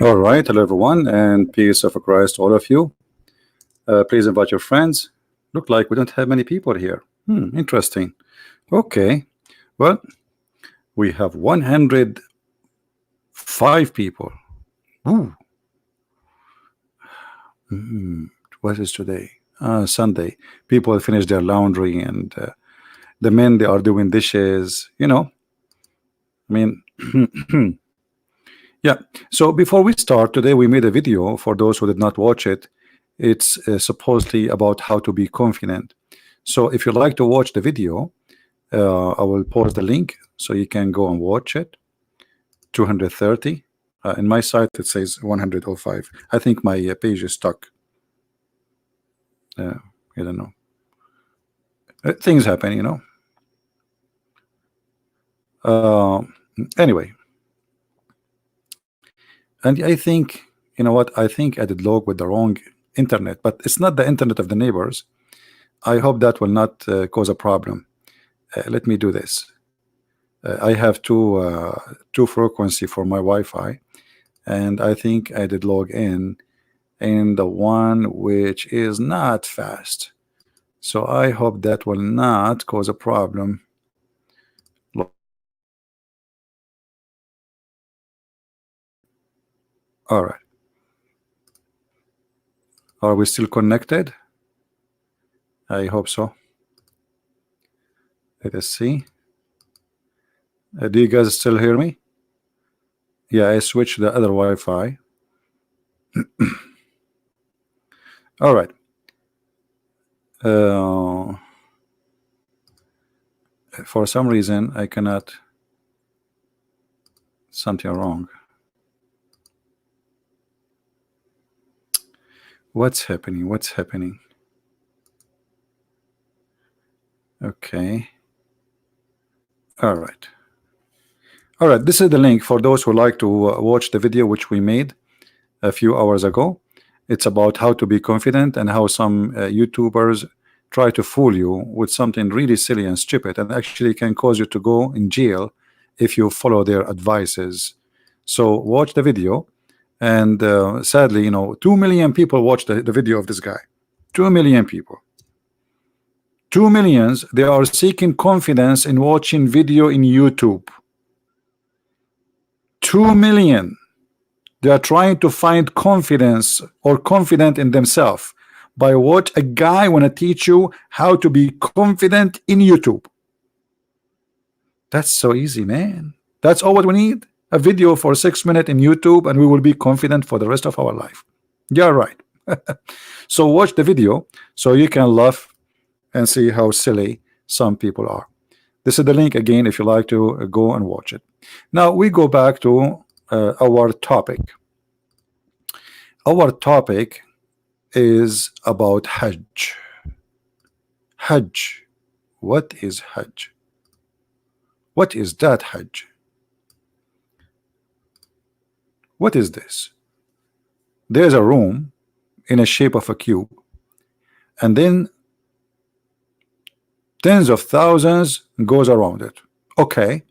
All right, hello everyone, and peace of Christ to all of you. Please invite your friends. Look like we don't have many people here. Interesting. Okay, well, we have 105 people. Ooh. What is today? Sunday. People finish their laundry, and the men they are doing dishes. I mean, yeah. So before we start today, we made a video for those who did not watch it. It's supposedly about how to be confident. So if you like to watch the video, I will post the link so you can go and watch it. 230. In my site it says 105. I think my page is stuck. I don't know. Things happen. Uh, anyway, and I think what I think I did log with the wrong internet, but it's not the internet of the neighbors. I hope that will not cause a problem. Let me do this. I have two frequency for my Wi-Fi, and I think I did log in the one which is not fast. So I hope that will not cause a problem. All right. Are we still connected? I hope so. Let us see. Do you guys still hear me? Yeah, I switched the other Wi-Fi. All right. For some reason I cannot. Something wrong. What's happening? What's happening? Okay. All right. All right. This is the link for those who like to watch the video which we made a few hours ago. It's about how to be confident and how some YouTubers try to fool you with something really silly and stupid, and actually can cause you to go in jail if you follow their advices. So watch the video, and sadly, 2 million people watched the video of this guy. 2 million people. 2 millions. They are seeking confidence in watching video in YouTube. 2 million. They are trying to find confidence or confident in themselves by what a guy want to teach you how to be confident in YouTube. That's so easy, man. That's all what we need. A video for 6 minutes in YouTube, and we will be confident for the rest of our life. Yeah, right. So watch the video so you can laugh and see how silly some people are. This is the link again if you like to go and watch it. Now we go back to our topic. Our topic is about Hajj. Hajj. What is Hajj? What is that Hajj? What is this? There's a room in a shape of a cube, and then tens of thousands goes around it. Okay.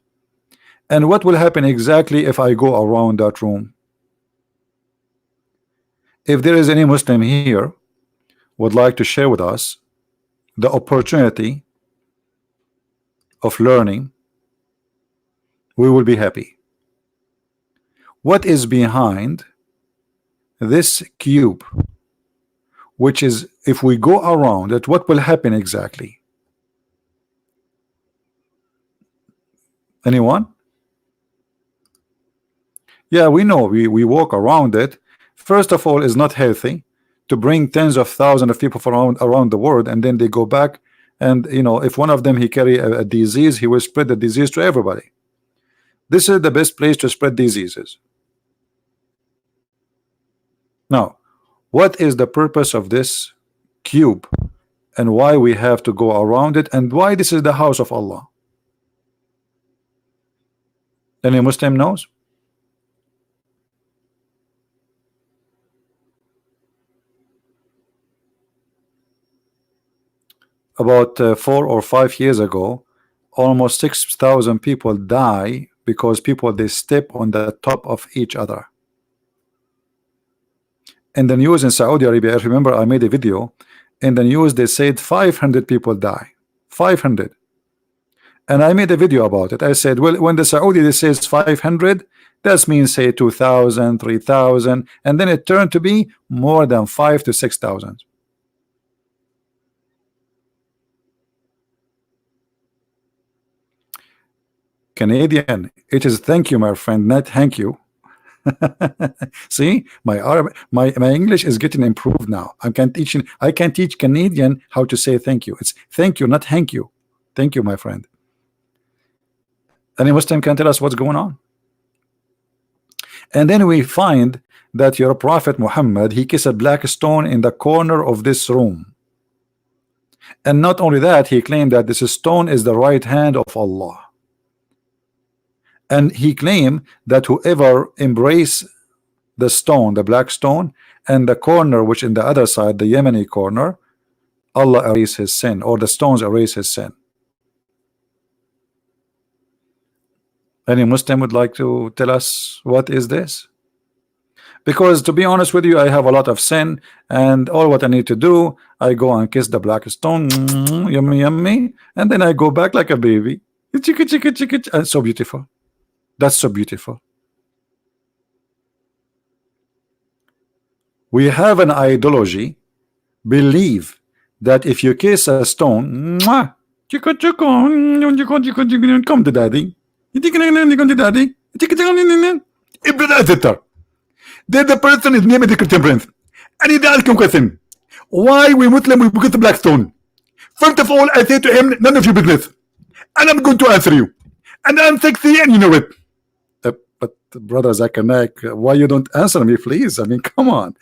And what will happen exactly if I go around that room? If there is any Muslim here would like to share with us the opportunity of learning, we will be happy. What is behind this cube, which is, if we go around it, what will happen exactly? Anyone? Yeah, we know we walk around it. First of all, it's not healthy to bring tens of thousands of people from around the world, and then they go back, and if one of them he carry a disease, he will spread the disease to everybody. This is the best place to spread diseases. Now, what is the purpose of this cube, and why we have to go around it, and why this is the house of Allah? Any Muslim knows? About 4 or 5 years ago, almost 6,000 people die because people they step on the top of each other. In the news in Saudi Arabia, I remember I made a video. In the news, they said 500 people die. 500. And I made a video about it. I said, well, when the Saudi says 500, that means say 2,000, 3,000, and then it turned to be more than 5 to 6,000. Canadian, it is thank you, my friend, not thank you. See, my English is getting improved now. I can teach Canadian how to say thank you. It's thank you, not thank you. Thank you, my friend. Any Muslim can tell us what's going on. And then we find that your prophet Muhammad, he kissed a black stone in the corner of this room. And not only that, he claimed that this stone is the right hand of Allah. And he claimed that whoever embrace the stone, the black stone, and the corner which in the other side, the Yemeni corner, Allah erase his sin, or the stones erase his sin. Any Muslim would like to tell us what is this? Because to be honest with you, I have a lot of sin, and all what I need to do, I go and kiss the black stone, yummy yummy, and then I go back like a baby. Chicka chicka chicka, and so beautiful. That's so beautiful. We have an ideology, believe that if you kiss a stone, come to daddy. Daddy. The person is named the temperance. And he asked him question. Why we Muslim we get the black stone? First of all, I say to him, none of your business. And I'm going to answer you. And I'm sexy and you know it. But brother Zakanek, why you don't answer me, please? I mean, come on.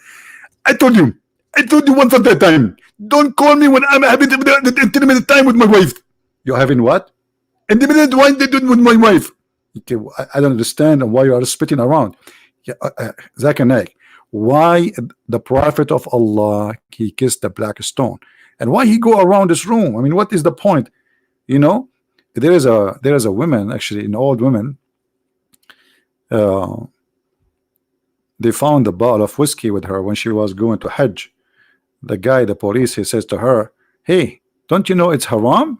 I told you once at that time. Don't call me when I'm having the intimate time with my wife. You're having what? Intimate wine they do with my wife. Okay, I don't understand why you are spitting around. Zakanek, why the Prophet of Allah he kissed the black stone, and why he go around this room? I mean, what is the point? You know, there is a woman, actually an old woman. They found a bottle of whiskey with her when she was going to Hajj. The guy, the police, he says to her, hey, don't you know it's haram?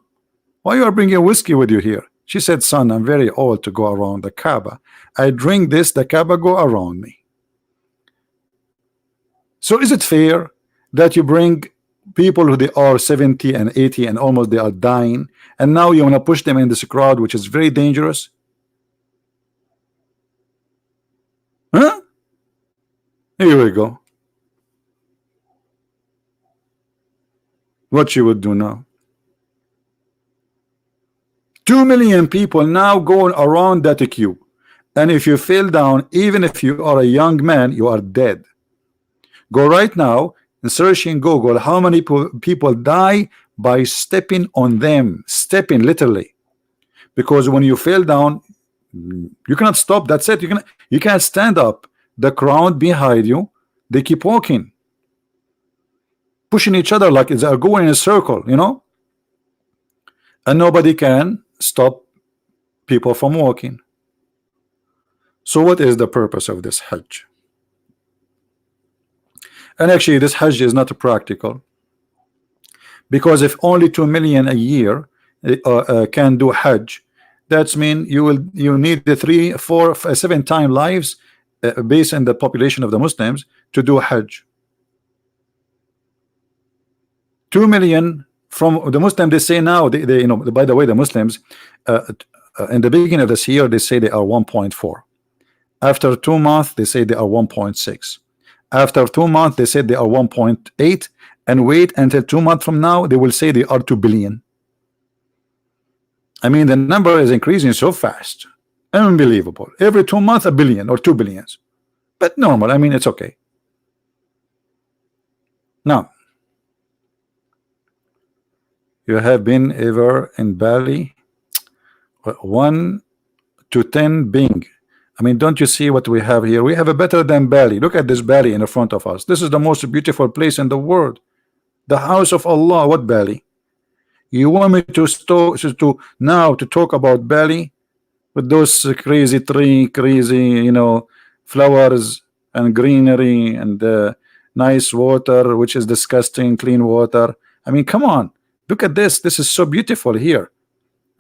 Why you are bringing whiskey with you here? She said, son, I'm very old to go around the Kaaba. I drink this, the Kaaba go around me. So is it fair that you bring people who they are 70 and 80 and almost they are dying, and now you want to push them in this crowd which is very dangerous? Huh? Here we go. What you would do now? 2 million people now going around that queue, and if you fell down, even if you are a young man, you are dead. Go right now and search in Google how many people die by stepping on them, stepping literally, because when you fell down, you cannot stop. That's it. You can't stand up. The crowd behind you, they keep walking, pushing each other like they are going in a circle, you know, and nobody can stop people from walking. So what is the purpose of this Hajj? And actually this Hajj is not practical, because if only 2 million a year can do Hajj, that's mean you need the 3, 4, 7 times lives based on the population of the Muslims to do Hajj. 2 million from the Muslim, they say now, they you know, by the way, the Muslims in the beginning of this year they say they are 1.4. After 2 months they say they are 1.6. After 2 months they said they are 1.8, and wait until 2 months from now they will say they are 2 billion. I mean, the number is increasing so fast, unbelievable. Every 2 months a billion or 2 billions, but normal. I mean, it's okay. Now, you have been ever in Bali? 1 to 10 Bing. I mean, don't you see what we have here? We have a better than Bali. Look at this Bali in the front of us. This is the most beautiful place in the world, the house of Allah. What Bali? You want me to now to talk about Bali with those crazy tree, crazy, you know, flowers and greenery and nice water, which is disgusting, clean water. I mean, come on, look at this. This is so beautiful here.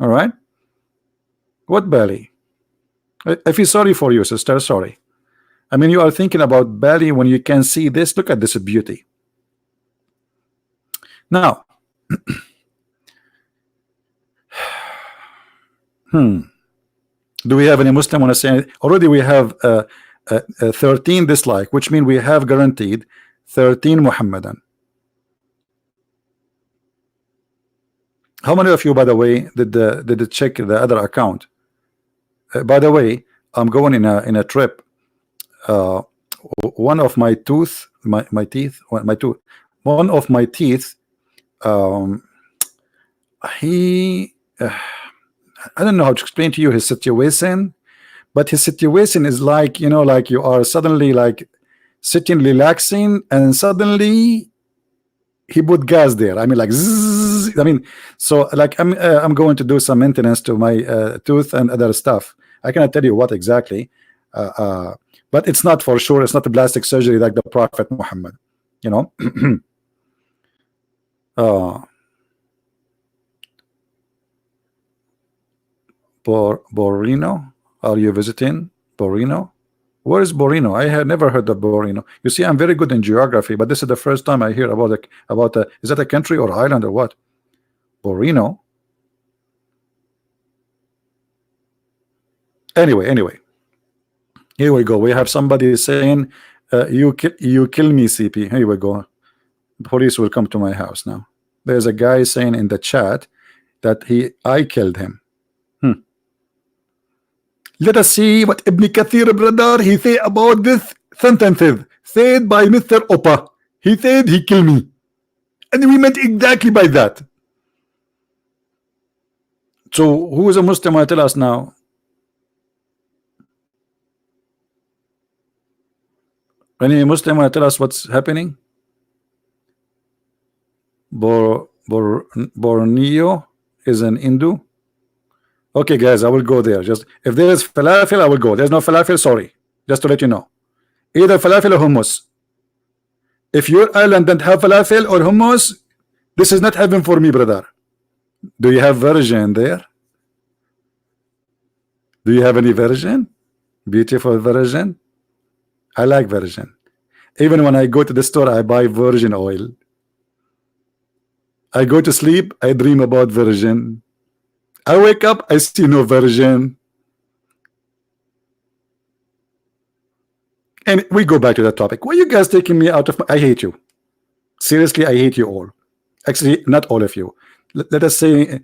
All right. What Bali? I feel sorry for you, sister. Sorry. I mean, you are thinking about Bali when you can see this. Look at this beauty. Now, do we have any Muslim want to say anything? Already we have 13 dislike, which means we have guaranteed 13 Muhammadan. How many of you, by the way, did check the other account? By the way, I'm going in a trip. One of my tooth, my teeth, one of my teeth. He, I don't know how to explain to you his situation, but his situation is like, you know, like you are suddenly like sitting relaxing, and suddenly he put gas there. I mean, like zzz, I mean, so like I'm going to do some maintenance to my tooth and other stuff. I cannot tell you what exactly, but it's not for sure. It's not a plastic surgery like the Prophet Muhammad, you know. Borino, are you visiting Borino? Where is Borino? I had never heard of Borino. You see, I'm very good in geography, but this is the first time I hear about is that a country or island or what? Borino. Anyway, here we go. We have somebody saying, you kill me, CP. Here we go. The police will come to my house now. There's a guy saying in the chat that I killed him. Let us see what Ibn Kathir, brother, he say about this sentences said by Mr. Opa. He said he killed me, and we meant exactly by that. So who is a Muslim? Tell us now. Any Muslim tell us what's happening? Borneo is an Hindu. Okay, guys, I will go there. Just if there is falafel, I will go. There's no falafel, sorry. Just to let you know. Either falafel or hummus. If your island doesn't have falafel or hummus, this is not heaven for me, brother. Do you have version there? Do you have any version? Beautiful version. I like virgin. Even when I go to the store, I buy virgin oil. I go to sleep, I dream about virgin. I wake up, I see no virgin. And we go back to that topic. Why are you guys taking me out of I hate you. Seriously, I hate you all. Actually, not all of you. Let us say,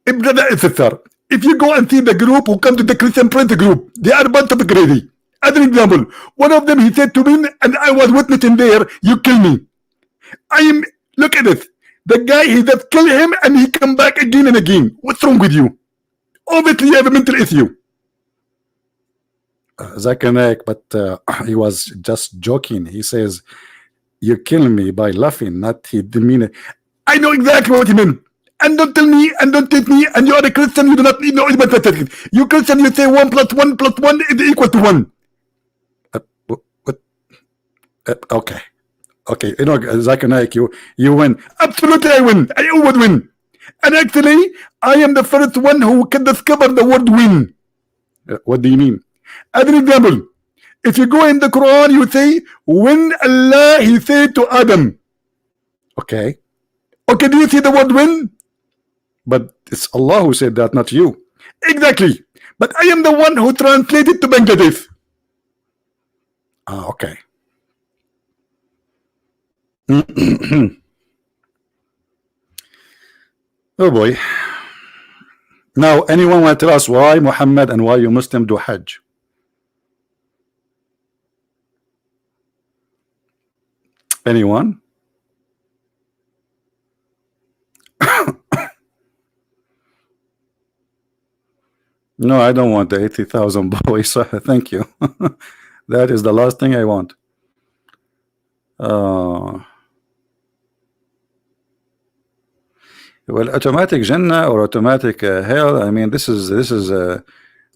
if you go and see the group who come to the Christian Prince group, they are a bunch of crazy. As an example, one of them, he said to me, and I was witnessing there, you kill me. Look at it. The guy, he just kill him and he come back again and again. What's wrong with you? Obviously, you have a mental issue. Zakanek, but he was just joking. He says, you kill me by laughing, not he didn't mean it. I know exactly what he meant. And don't tell me, and don't take me, and you are a Christian, you do not need no mathematics. You Christian, you say 1 + 1 + 1 is equal to 1. What? Okay. Okay, you know, Zakanek, you win. Absolutely, I win. I always win. And actually, I am the first one who can discover the word win. What do you mean? As an example, if you go in the Quran, you say, when Allah, he said to Adam. Okay. Okay, do you see the word win? But it's Allah who said that, not you. Exactly. But I am the one who translated to Bangladesh. Okay. Oh boy. Now, anyone want to tell us why Muhammad and why you Muslim do Hajj? Anyone? No, I don't want the 80,000 boys. Thank you. That is the last thing I want. Well, automatic Jannah or automatic hell. I mean, this is you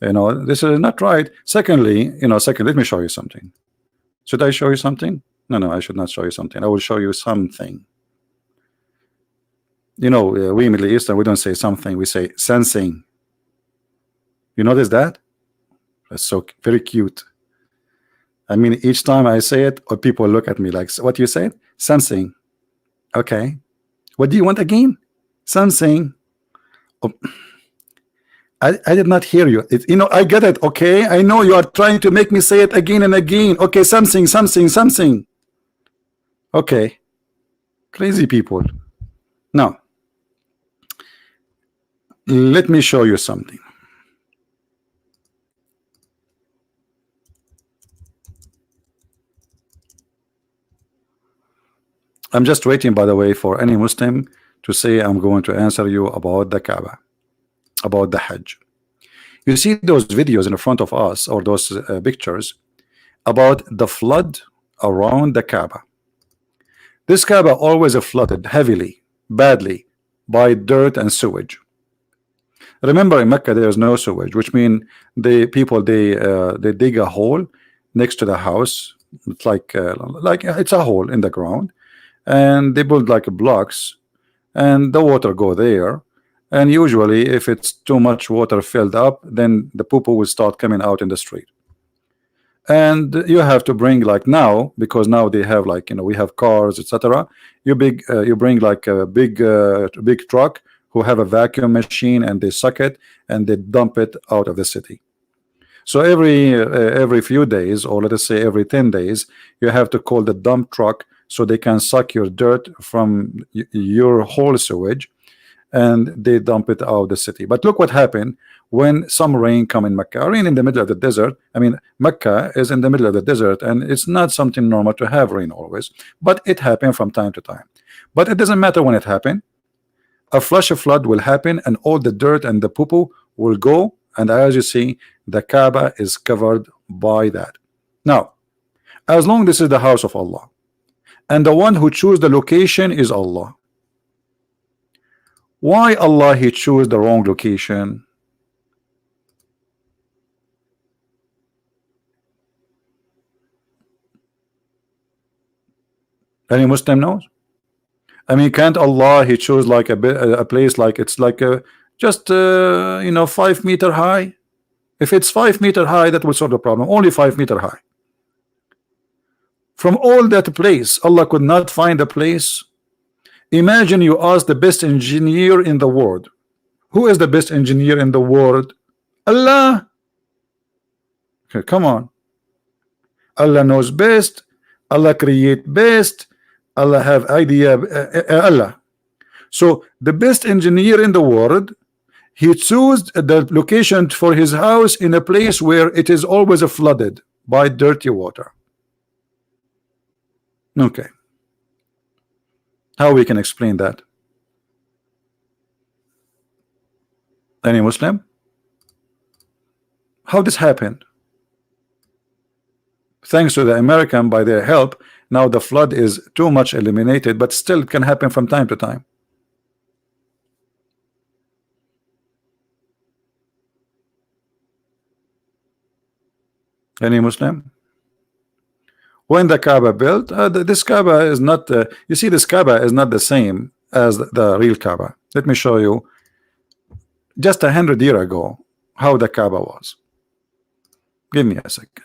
know, this is not right. Secondly, let me show you something. Should I show you something? No, no, I should not show you something. I will show you something. You know, we Middle Eastern, we don't say something, we say sensing. You notice that? That's so very cute. I mean, each time I say it, or people look at me like, what you said? Sensing. Okay. What do you want again? Something. Oh, I did not hear you. You know, I get it. Okay. I know you are trying to make me say it again and again. Okay. Something, something, something. Okay. Crazy people. Now, let me show you something. I'm just waiting, by the way, for any Muslim to say I'm going to answer you about the Kaaba, about the Hajj. You see those videos in front of us, or those pictures about the flood around the Kaaba. This Kaaba always flooded heavily, badly, by dirt and sewage. Remember, in Mecca there is no sewage, which means the people they dig a hole next to the house. It's like it's a hole in the ground, and they build like blocks, and the water go there. And usually, if it's too much water filled up, then the poo will start coming out in the street. And you have to bring, like now, because now they have, like, you know, we have cars, etc. You bring like a big truck who have a vacuum machine, and they suck it and they dump it out of the city. So every few days, or let us say every 10 days, you have to call the dump truck so they can suck your dirt from your whole sewage, and they dump it out of the city. But look what happened when some rain come in Mecca. Rain in the middle of the desert. I mean, Mecca is in the middle of the desert, and it's not something normal to have rain always, but it happened from time to time. But it doesn't matter when it happened. A flash of flood will happen, and all the dirt and the poo will go, and as you see, the Kaaba is covered by that. Now, as long this is the house of Allah, and the one who choose the location is Allah, why Allah he chose the wrong location? Any Muslim knows? I mean, can't Allah he chose like a place like it's like just you know, 5 meter high? If it's 5 meter high, that will solve the problem. Only 5 meter high. From all that place, Allah could not find a place. Imagine you ask the best engineer in the world. Who is the best engineer in the world? Allah. Okay, come on. Allah knows best. Allah create best. Allah have idea. Allah. So the best engineer in the world, he chose the location for his house in a place where it is always flooded by dirty water. Okay. How we can explain that? Any Muslim? How this happened? Thanks to the American, by their help, now the flood is too much eliminated, but still it can happen from time to time. Any Muslim? When the Kaaba built, this Kaaba is not. You see, this Kaaba is not the same as the real Kaaba. Let me show you. Just 100 years ago, how the Kaaba was. Give me a second.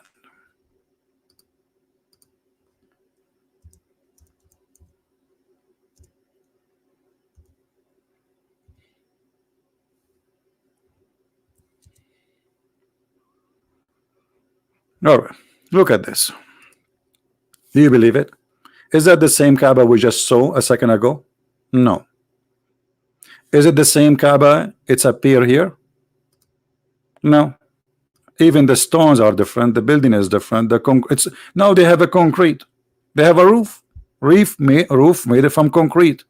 All right, look at this. Do you believe it? Is that the same Kaaba we just saw a second ago? No. Is it the same Kaaba? It's appear here? No. Even the stones are different. The building is different. It's now they have a concrete. They have a roof made from concrete.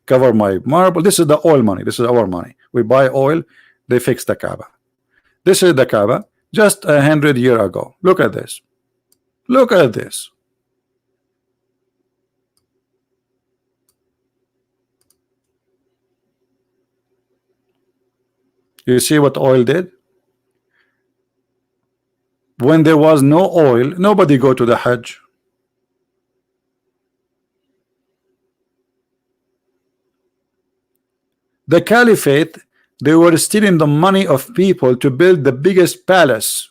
Cover my marble. This is the oil money. This is our money. We buy oil. They fix the Kaaba. This is the Kaaba just 100 years ago. Look at this. Look at this. You see what oil did? When there was no oil, nobody go to the Hajj. The caliphate, they were stealing the money of people to build the biggest palace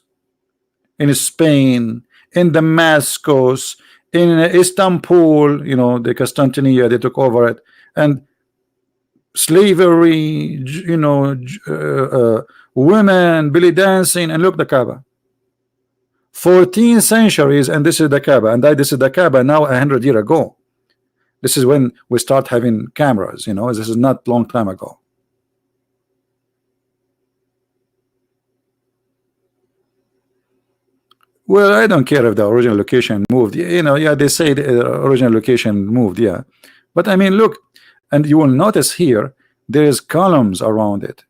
in Spain, in Damascus, in Istanbul, you know, the Constantinople, they took over it, and slavery, you know, women, belly dancing, and look, the Kaaba. 14 centuries, and this is the Kaaba, and this is the Kaaba now 100 years ago. This is when we start having cameras, you know, this is not long time ago. Well, I don't care if the original location moved, you know, yeah, they say the original location moved, yeah. But I mean, look, and you will notice here, there is columns around it.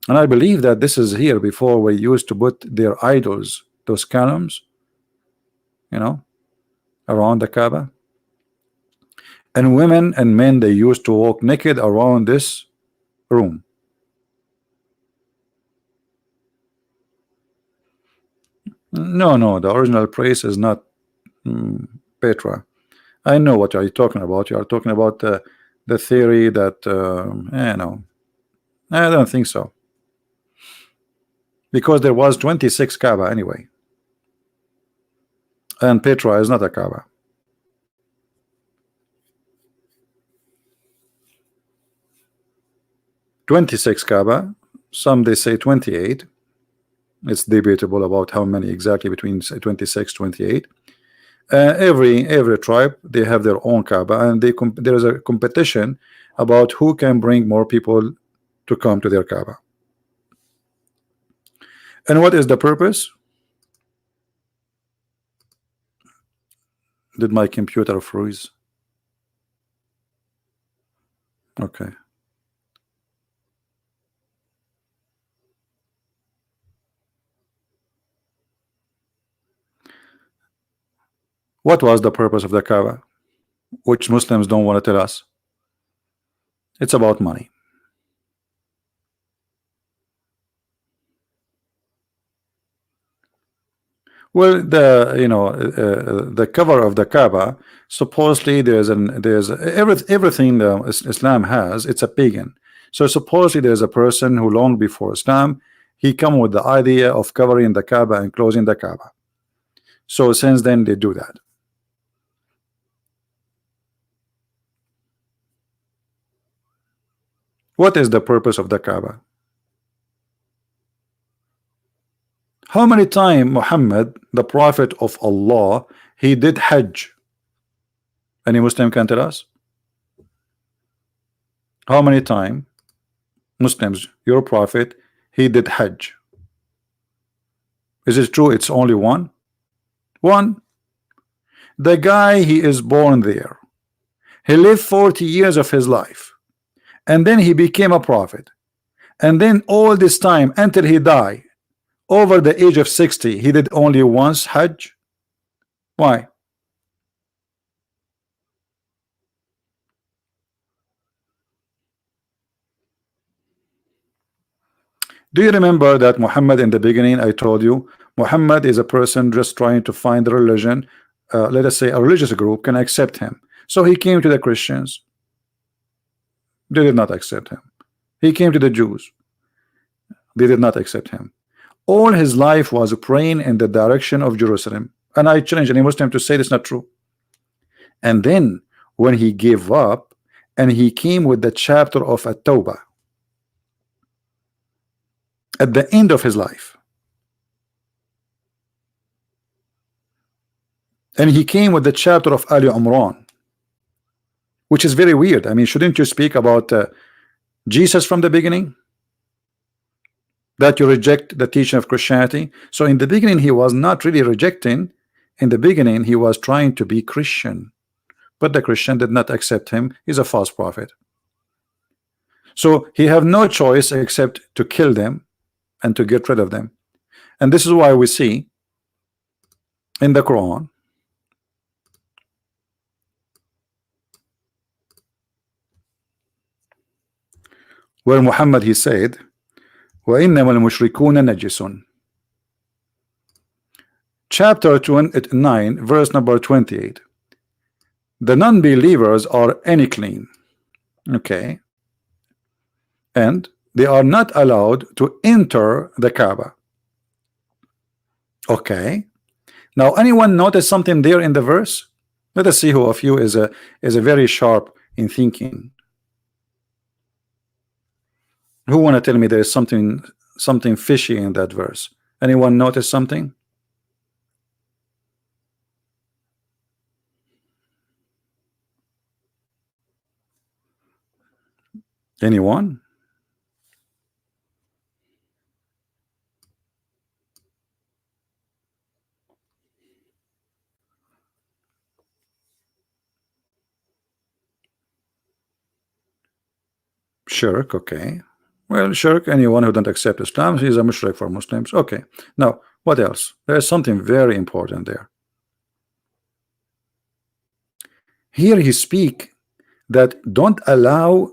And I believe that this is here before we used to put their idols, those columns, you know, around the Kaaba. And women and men, they used to walk naked around this room. No, the original place is not Petra. I know what you're talking about. You are talking about the theory that no, I don't think so, because there was 26 Kaaba anyway, and Petra is not a Kaaba. "26 Kaaba." Some they say 28. It's debatable about how many exactly, between 26, 28. Every tribe, they have their own Kaaba, and there is a competition about who can bring more people to come to their Kaaba. And what is the purpose? Did my computer freeze? Okay. What was the purpose of the Kaaba, which Muslims don't want to tell us? It's about money. Well, the cover of the Kaaba, supposedly there's everything Islam has, it's a pagan. So supposedly there's a person who long before Islam, he come with the idea of covering the Kaaba and closing the Kaaba. So since then they do that. What is the purpose of the Kaaba? How many times Muhammad, the prophet of Allah, he did Hajj? Any Muslim can tell us? How many times Muslims, your prophet, he did Hajj? Is it true it's only one? One. The guy, he is born there. He lived 40 years of his life, and then he became a prophet, and then all this time until he died, over the age of 60, he did only once Hajj. Why? Do you remember that Muhammad, in the beginning, I told you, Muhammad is a person just trying to find a religion, let us say a religious group can accept him. So he came to the Christians. They did not accept him. He came to the Jews. They did not accept him. All his life was praying in the direction of Jerusalem. And I challenge any Muslim to say this is not true. And then when he gave up and he came with the chapter of At-Tawbah at the end of his life, and he came with the chapter of Ali Imran, which is very weird. I mean, shouldn't you speak about Jesus from the beginning? That you reject the teaching of Christianity. So in the beginning he was not really rejecting. In the beginning he was trying to be Christian, but the Christian did not accept him. He's a false prophet. So he have no choice except to kill them and to get rid of them. And this is why we see in the Quran where Muhammad, he said, وَإِنَّمَا الْمُشْرِكُونَ نَجِسٌ. Chapter 9, verse number 28. The non-believers are unclean. Okay. and they are not allowed to enter the Kaaba. Okay. Now, anyone notice something there in the verse? Let us see who of you is a very sharp in thinking. Who want to tell me there is something fishy in that verse? Anyone notice something? Anyone? Shirk, okay. Well, shirk, anyone who don't accept Islam, he is a mushrik for Muslims. Okay. Now, what else? There's something very important there. Here he speak that don't allow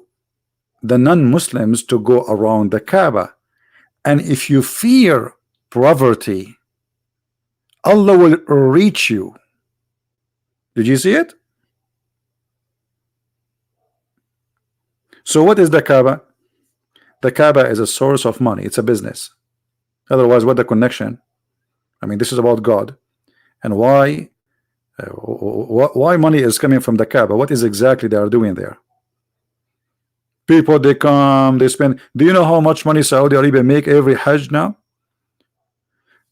the non-Muslims to go around the Kaaba. And if you fear poverty, Allah will reach you. Did you see it? So what is the Kaaba? The Kaaba is a source of money. It's a business. Otherwise, what the connection? I mean, this is about God. And why money is coming from the Kaaba? What is exactly they are doing there? People, they come, they spend. Do you know how much money Saudi Arabia make every Hajj now?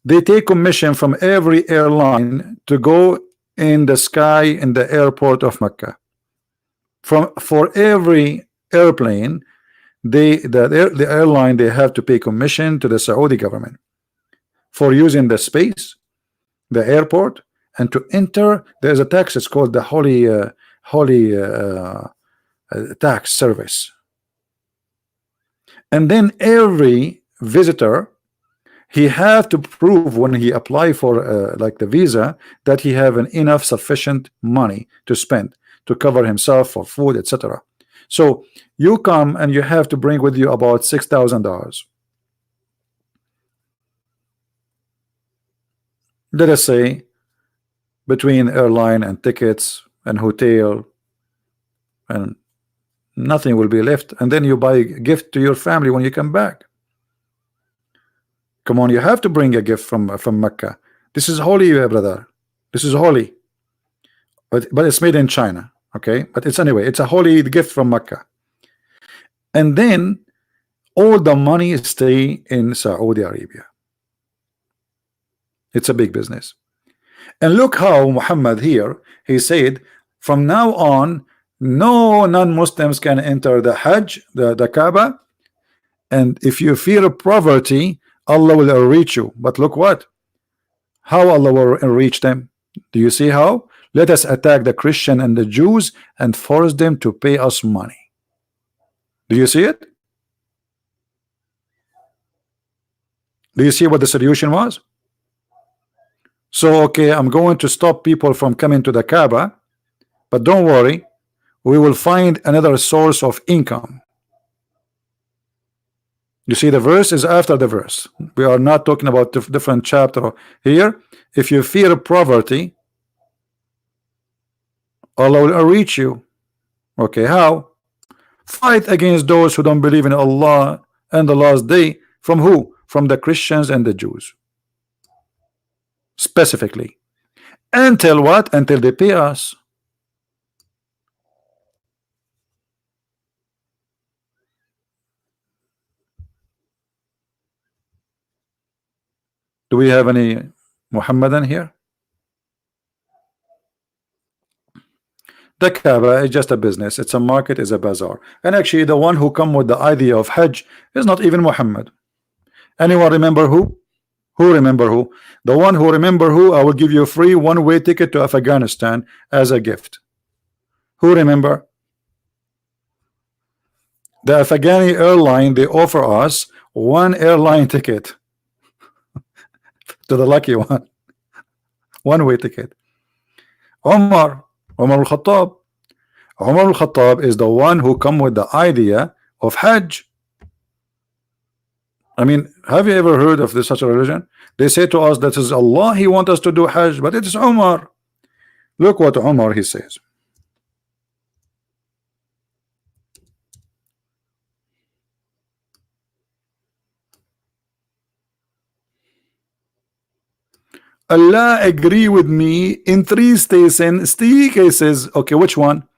They take commission from every airline to go in the sky in the airport of Mecca. For every airplane, the airline, they have to pay commission to the Saudi government for using the space, the airport, and to enter. There's a tax. It's called the holy tax service. And then every visitor, he have to prove when he apply for like the visa that he have an enough sufficient money to spend to cover himself for food, etc. So you come and you have to bring with you about $6,000. Let us say between airline and tickets and hotel, and nothing will be left, and then you buy a gift to your family when you come back. Come on, you have to bring a gift from Mecca. This is holy, brother. This is holy, but it's made in China. Okay, but it's anyway, it's a holy gift from Mecca. And then all the money stay in Saudi Arabia. It's a big business. And look how Muhammad here, he said from now on no non-Muslims can enter the Hajj, the Kaaba, and if you fear poverty, Allah will reach you. But look what, how Allah will reach them. Do you see how? Let us attack the Christian and the Jews and force them to pay us money. Do you see it? Do you see what the solution was? So okay, I'm going to stop people from coming to the Kaaba, but don't worry, we will find another source of income. You see, the verse is after the verse. We are not talking about different chapter here. If you fear poverty, Allah will reach you. Okay, how? Fight against those who don't believe in Allah and the last day. From who? From the Christians and the Jews. Specifically. Until what? Until they pay us. Do we have any Muhammadan here? The Kaaba is just a business. It's a market, it's a bazaar. And actually the one who come with the idea of Hajj is not even Muhammad. Anyone remember who? Who remember who? The one who remember who, I will give you a free one-way ticket to Afghanistan as a gift. Who remember? The Afghani airline, they offer us one airline ticket to the lucky one. One-way ticket. Umar al-Khattab. Umar al-Khattab is the one who come with the idea of Hajj. I mean, have you ever heard of such a religion? They say to us that is Allah, He want us to do Hajj, but it is Umar. Look what Umar he says. Allah agree with me in three cases. Okay, which one?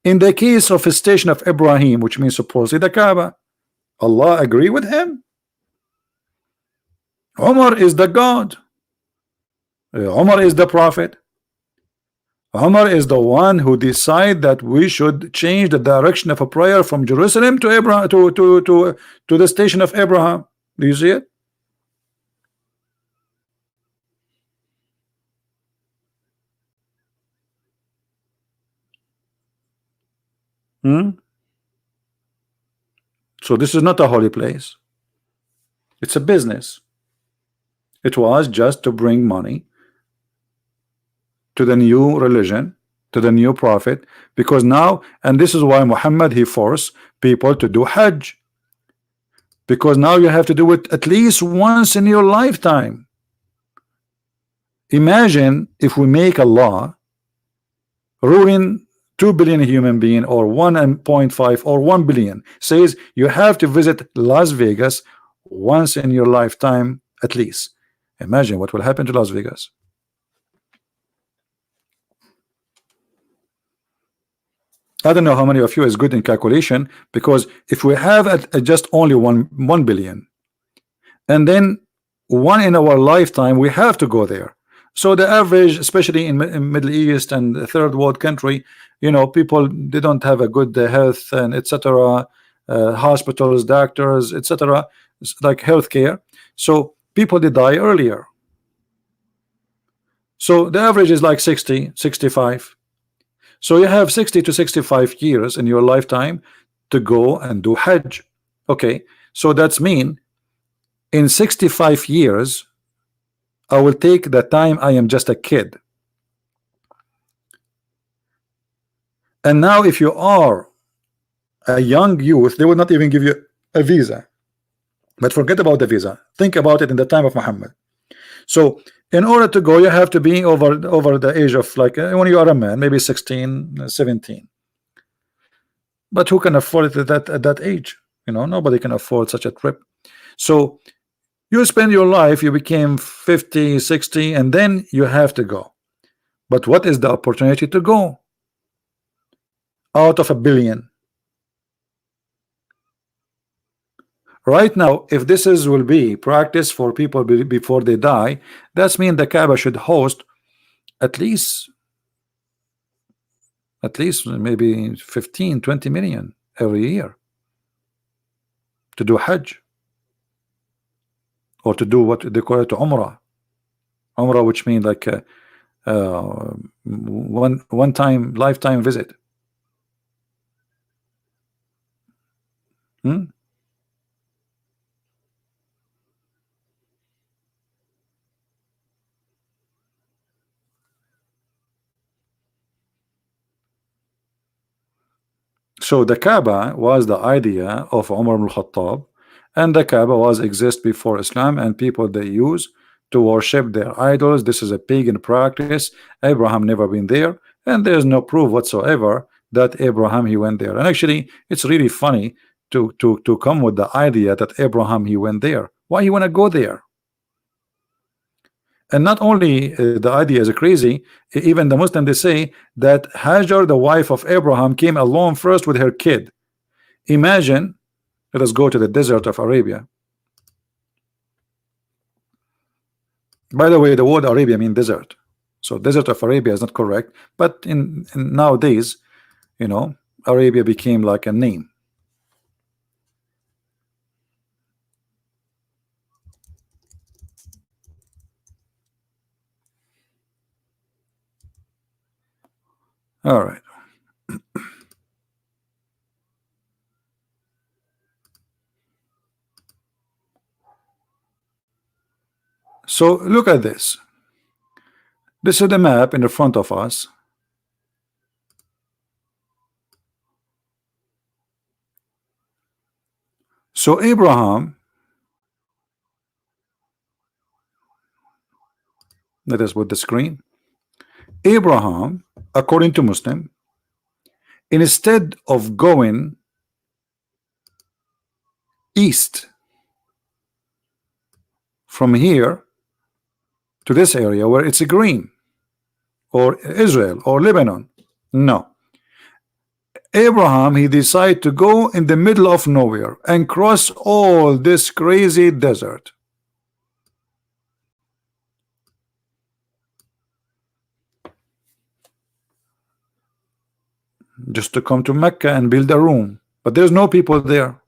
In the case of a station of Ibrahim, which means supposedly the Kaaba, Allah agree with him. Umar is the God. Umar is the prophet. Umar is the one who decide that we should change the direction of a prayer from Jerusalem to Abraham to the station of Abraham. Do you see it? Hmm? So this is not a holy place. It's a business. It was just to bring money to the new religion, to the new prophet, because now, and this is why Muhammad, he forced people to do Hajj, because now you have to do it at least once in your lifetime. Imagine if we make a law ruling 2 billion human being, or 1.5 or 1 billion, says you have to visit Las Vegas once in your lifetime at least. Imagine what will happen to Las Vegas. I don't know how many of you is good in calculation, because if we have at just only 1 billion, and then one in our lifetime, we have to go there. So the average, especially in Middle East and the third world country, you know, people, they don't have a good health and etc. Hospitals, doctors, etc. Like healthcare. So people, they die earlier. So the average is like 60, 65. So you have 60 to 65 years in your lifetime to go and do Hajj. Okay, so that's mean in 65 years I will take the time I am just a kid. And now if you are a young youth, they will not even give you a visa. But forget about the visa. Think about it in the time of Muhammad. So in order to go, you have to be over the age of, like, when you are a man, maybe 16, 17. But who can afford it at that age? You know, nobody can afford such a trip. So you spend your life, you became 50, 60, and then you have to go. But what is the opportunity to go out of a billion? Right now, if this is will be practice for people before they die, that's mean the Kaaba should host at least maybe 15, 20 million every year to do Hajj, or to do what they call it Umrah. Umrah, which means like one time lifetime visit. Hmm? So the Kaaba was the idea of Umar ibn Khattab, and the Kaaba was exist before Islam, and people they use to worship their idols. This is a pagan practice. Abraham never been there, and there's no proof whatsoever that Abraham he went there. And actually, it's really funny to come with the idea that Abraham he went there. Why he want to go there? And not only the idea is crazy, even the Muslim they say that Hajar, the wife of Abraham, came alone first with her kid. Imagine, let us go to the desert of Arabia. By the way, the word Arabia means desert, so desert of Arabia is not correct, but in nowadays, you know, Arabia became like a name. All right. So look at this. This is the map in the front of us. So Abraham, let us put the screen. Abraham, according to Muslim, instead of going east from here, to this area where it's green, or Israel or Lebanon. No. Abraham, he decided to go in the middle of nowhere and cross all this crazy desert. Just to come to Mecca and build a room. But there's no people there.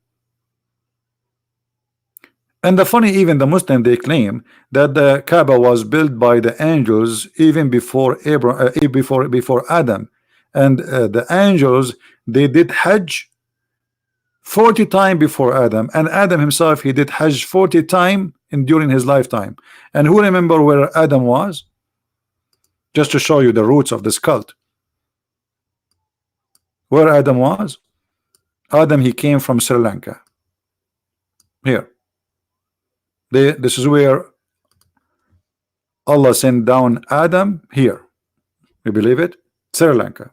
And the funny, even the Muslim, they claim that the Kaaba was built by the angels even before before Adam, and the angels, they did Hajj 40 times before Adam, and Adam himself, he did Hajj 40 times during his lifetime. And who remember where Adam was? Just to show you the roots of this cult. Where Adam was? Adam, he came from Sri Lanka. Here. This is where Allah sent down Adam, here. You believe it? Sri Lanka.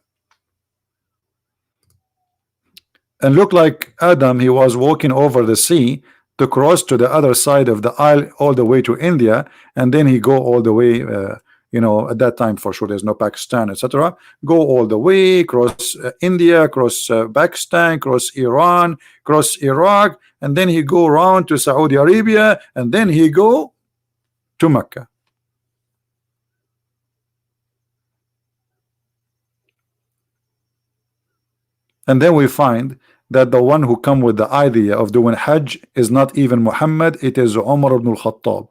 And look like Adam, he was walking over the sea to cross to the other side of the isle all the way to India, and then he go all the way, you know, at that time for sure there's no Pakistan, etc. Go all the way, cross India, cross Pakistan, cross Iran, cross Iraq, and then he go around to Saudi Arabia, and then he go to Mecca. And then we find that the one who come with the idea of doing Hajj is not even Muhammad, it is Umar ibn al-Khattab.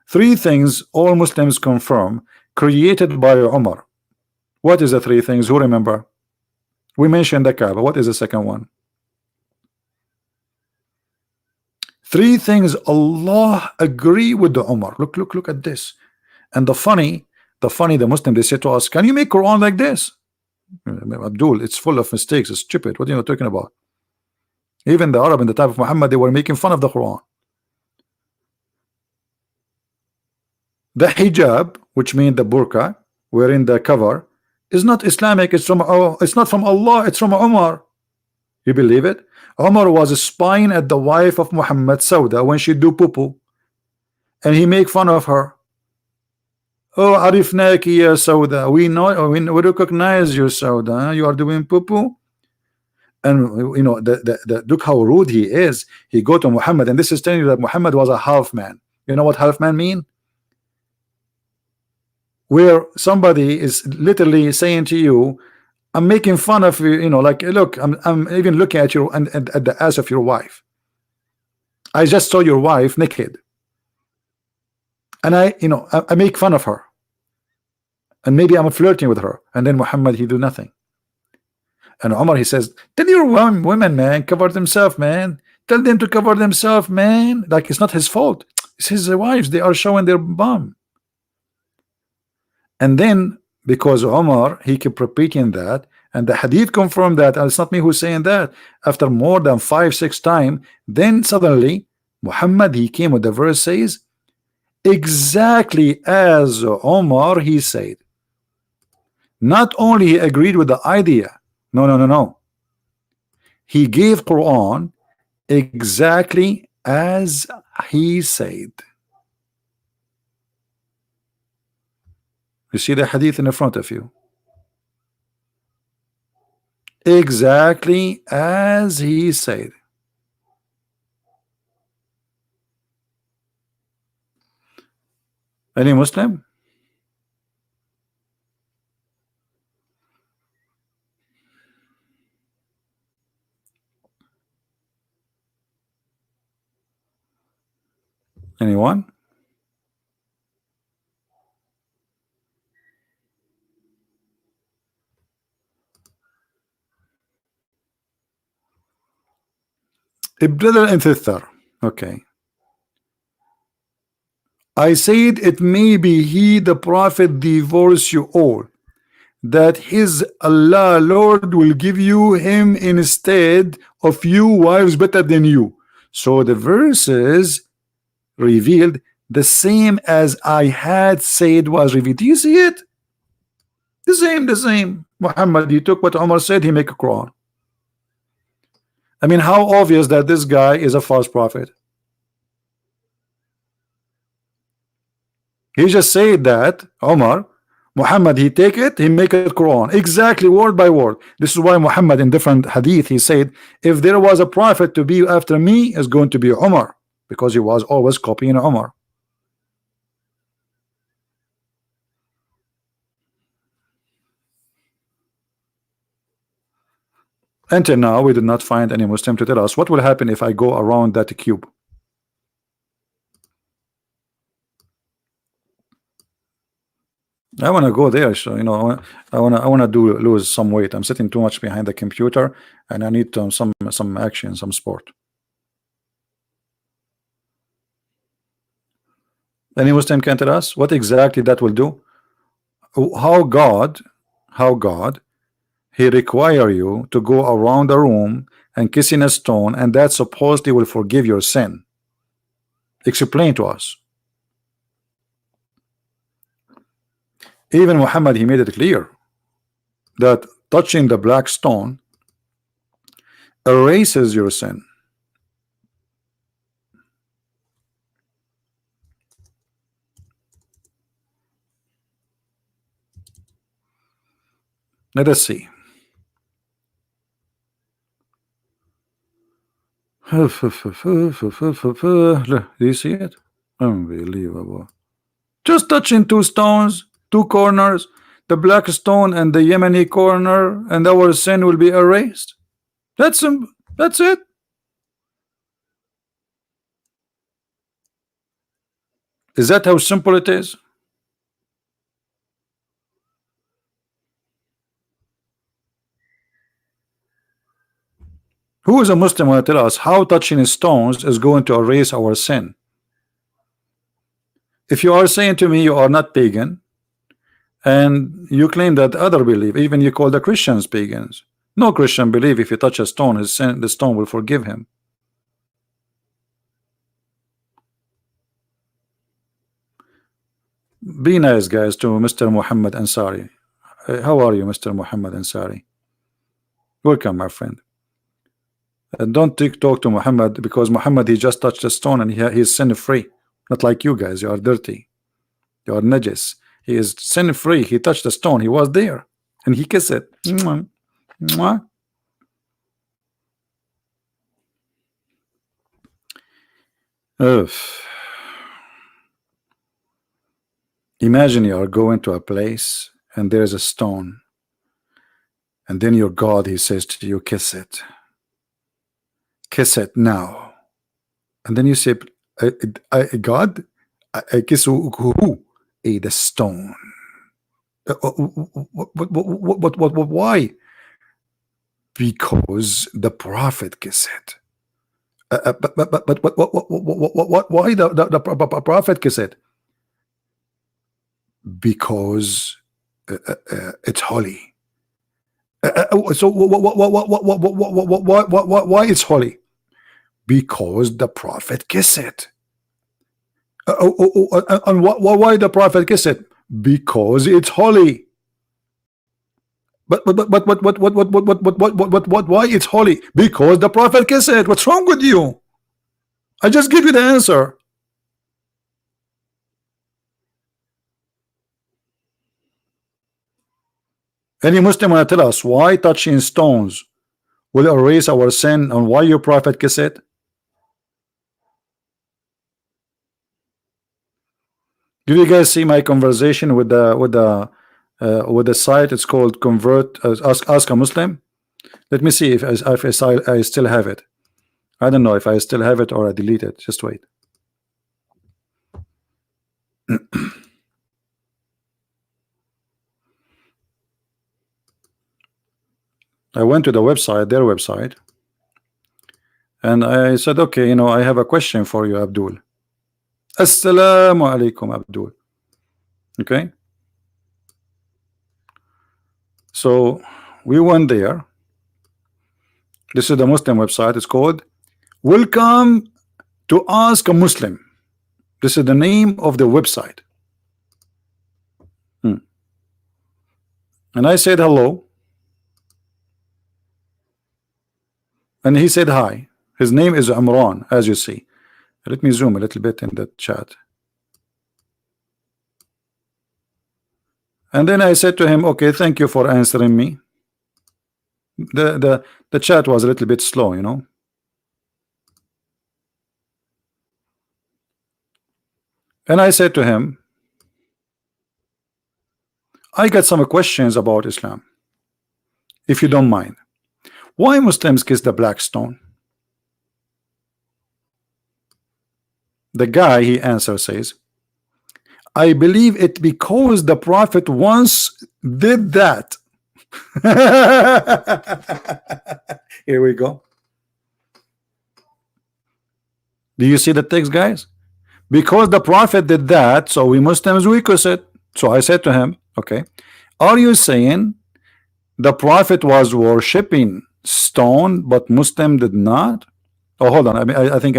Three things all Muslims confirm created by Umar. What is the three things? Who remember? We mentioned the Kaaba. What is the second one? Three things Allah agree with the Umar. Look at this. And the funny, the Muslim, they say to us, can you make Quran like this? Abdul, it's full of mistakes, it's stupid. What are you talking about? Even the Arab in the time of Muhammad, they were making fun of the Quran. The hijab, which means the burqa, wearing the cover, is not Islamic. It's not from Allah, it's from Umar. You believe it? Umar was spying at the wife of Muhammad, Sauda, when she do poo-poo, and he make fun of her. Oh, arifnaki ya Sauda. We know, we recognize you, Sauda. You are doing poo-poo. And you know, look how rude he is. He go to Muhammad, and this is telling you that Muhammad was a half man. You know what half man mean? Where somebody is literally saying to you, I'm making fun of you, you know, like, look, I'm even looking at you and at the ass of your wife. I just saw your wife naked, and I make fun of her, and maybe I'm flirting with her, and then Muhammad, he do nothing. And Umar, he says, tell your women, man, cover themselves, man. Tell them to cover themselves, man. Like, it's not his fault, it's his wives, they are showing their bum. And then because Umar, he kept repeating that, and the hadith confirmed that, and it's not me who's saying that, after more than 5-6 times, then suddenly Muhammad, he came with the verse says exactly as Umar he said. Not only he agreed with the idea, no, he gave Quran exactly as he said. You see the hadith in the front of you. Exactly as he said. Any Muslim? Anyone? A brother and sister. Okay. I said it may be he, the prophet, divorce you all, that his Allah Lord will give you him instead of you wives better than you. So the verses revealed the same as I had said was revealed. Do you see it? The same. Muhammad, he took what Umar said, he make a Quran. I mean, how obvious that this guy is a false prophet. He just said that Omar, Muhammad, he take it, he make it Quran exactly word by word. This is why Muhammad in different hadith he said, if there was a prophet to be after me, is going to be Omar, because he was always copying Omar. Until now, we did not find any Muslim to tell us what will happen if I go around that cube. I want to go there, so you know, I want to do lose some weight. I'm sitting too much behind the computer, and I need some action, some sport. Any Muslim can tell us what exactly that will do? How God, He require you to go around the room and kissing a stone, and that supposedly will forgive your sin. Explain to us. Even Muhammad, he made it clear that touching the black stone erases your sin. Let us see. Do you see it? Unbelievable. Just touching two stones, two corners, the black stone and the Yemeni corner, and our sin will be erased. That's it. Is that how simple it is? Who is a Muslim will tell us how touching stones is going to erase our sin? If you are saying to me you are not pagan, and you claim that other believe, even you call the Christians pagans. No Christian believe if you touch a stone, his sin, the stone will forgive him. Be nice, guys, to Mr. Muhammad Ansari. How are you, Mr. Muhammad Ansari? Welcome, my friend. And don't talk to Muhammad, because Muhammad, he just touched a stone and he's sin free. Not like you guys, you are dirty. You are najis. He is sin free. He touched a stone, he was there, and he kissed it. Mwah. Mwah. Ugh. Imagine you are going to a place and there is a stone, and then your God, he says to you, kiss it. Kiss it now. And then you say, God, I kiss who? The stone. Why? Because the prophet kissed it. But why the prophet kissed it? Because it's holy. So why it's holy? Because the prophet kissed it. And why the prophet kissed it? Because it's holy. But why it's holy? Because the prophet kissed it. What's wrong with you? I just give you the answer. Any Muslim want to tell us why touching stones will erase our sin and why your prophet kissed it? Did you guys see my conversation with the site? It's called Convert. Ask a Muslim. Let me see if I still have it. I don't know if I still have it or I delete it. Just wait. I went to the website, their website, and I said, okay, you know, I have a question for you, Abdul. Assalamu alaikum, Abdul. Okay. So we went there. This is the Muslim website. It's called Welcome to Ask a Muslim. This is the name of the website. And I said hello. And he said hi. His name is Imran, as you see. Let me zoom a little bit in the chat. And then I said to him, okay, thank you for answering me. The chat was a little bit slow, you know. And I said to him, I got some questions about Islam, if you don't mind. Why Muslims kiss the black stone? The guy, he answers, says, I believe it because the Prophet once did that. Here we go. Do you see the text, guys? Because the Prophet did that, so we Muslims, we kiss it. So I said to him, okay, are you saying the Prophet was worshipping stone, but Muslim did not? Oh, hold on. I mean, I think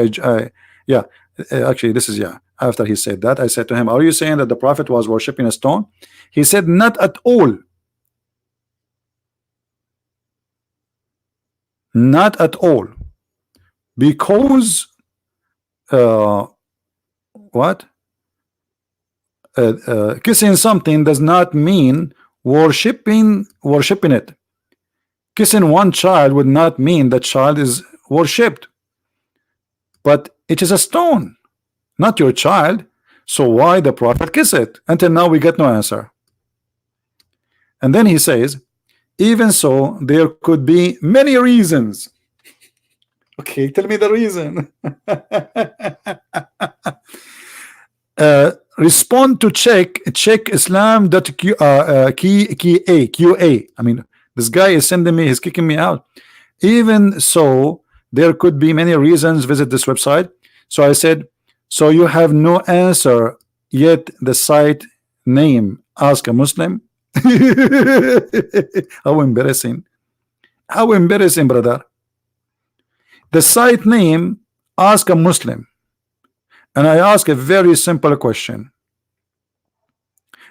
yeah, actually, this is, yeah. After he said that, I said to him, are you saying that the Prophet was worshipping a stone? He said, not at all. Not at all. Because, what? Kissing something does not mean worshipping it. Kissing one child would not mean the child is worshipped. But it is a stone, not your child. So why the Prophet kiss it? Until now we get no answer. And then he says, even so, there could be many reasons. Okay, tell me the reason. Respond to check islam.qa. I mean, this guy is sending me, he's kicking me out. Even so, there could be many reasons. Visit this website. So I said, so you have no answer yet. The site name, ask a Muslim. How embarrassing. How embarrassing, brother. The site name, ask a Muslim. And I ask a very simple question.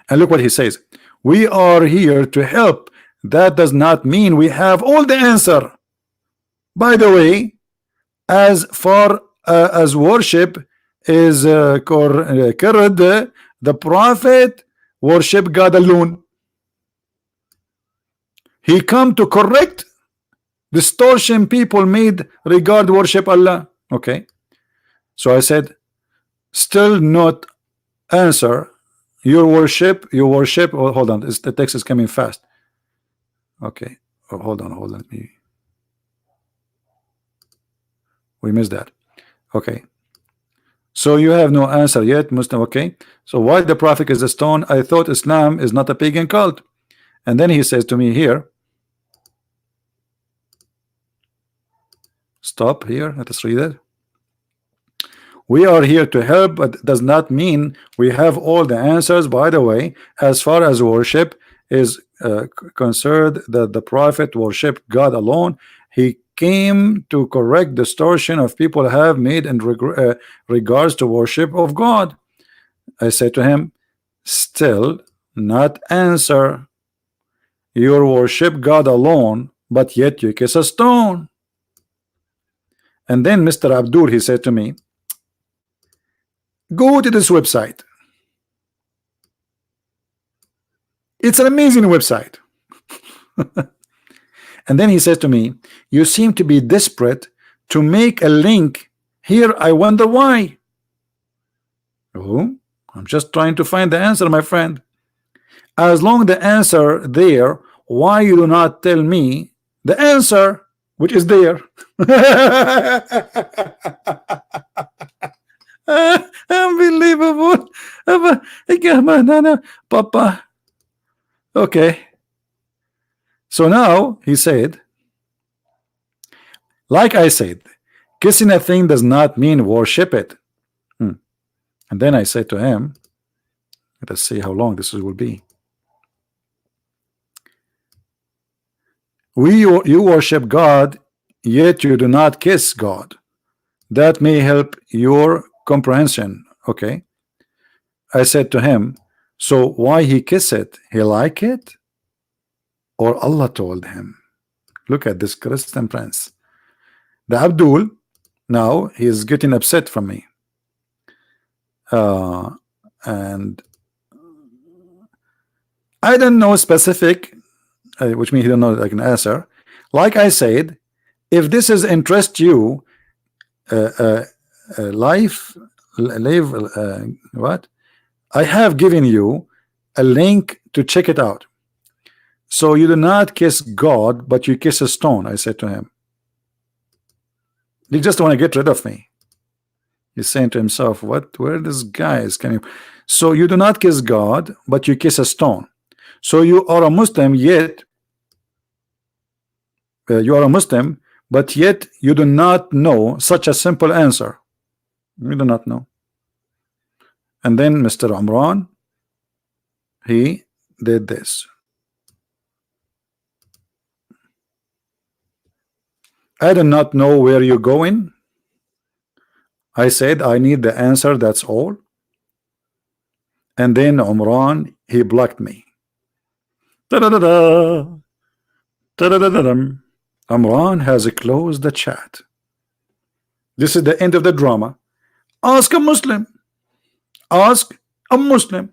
And look what he says. We are here to help. That does not mean we have all the answer. By the way, as far as worship is concerned, the Prophet worship God alone. He come to correct distortion people made regard worship Allah. Okay. So I said, still not answer. You worship. Oh, hold on, the text is coming fast. Okay. Oh, hold on. We missed that. Okay. So you have no answer yet, Muslim. Okay. So why the Prophet is a stone? I thought Islam is not a pagan cult. And then he says to me here, stop here. Let us read it. We are here to help, but does not mean we have all the answers. By the way, as far as worship is concerned, that the Prophet worshiped God alone. He came to correct distortion of people have made in regards to worship of God. I said to him, still not answer. You worship God alone, but yet you kiss a stone. And then Mr. Abdul, he said to me, go to this website. It's an amazing website. And then he says to me, you seem to be desperate to make a link here. I wonder why. Oh, I'm just trying to find the answer, my friend. As long the answer there, why you do not tell me the answer which is there? Unbelievable. Papa. Okay. So now he said, like I said, kissing a thing does not mean worship it. And then I said to him, let us see how long this will be. You worship God, yet you do not kiss God. That may help your comprehension. Okay. I said to him, so why he kiss it? He like it? Or Allah told him? Look at this Christian prince. The Abdul, now he is getting upset from me. And I don't know specific, which means he don't know like an answer. Like I said, if this is interest you, uh, uh, life, live, what? I have given you a link to check it out. So you do not kiss God, but you kiss a stone. I said to him, you just want to get rid of me. He's saying to himself, what? Where this guy is coming? So you do not kiss God, but you kiss a stone. So you are a Muslim, yet you are a Muslim, but yet you do not know such a simple answer. You do not know. And then Mr. Umran, he did this. I do not know where you're going. I said I need the answer, that's all. And then Umran, he blocked me. Da-da-da-da. Da-da-da-da-dum. Umran has closed the chat. This is the end of the drama. Ask a Muslim. Ask a Muslim.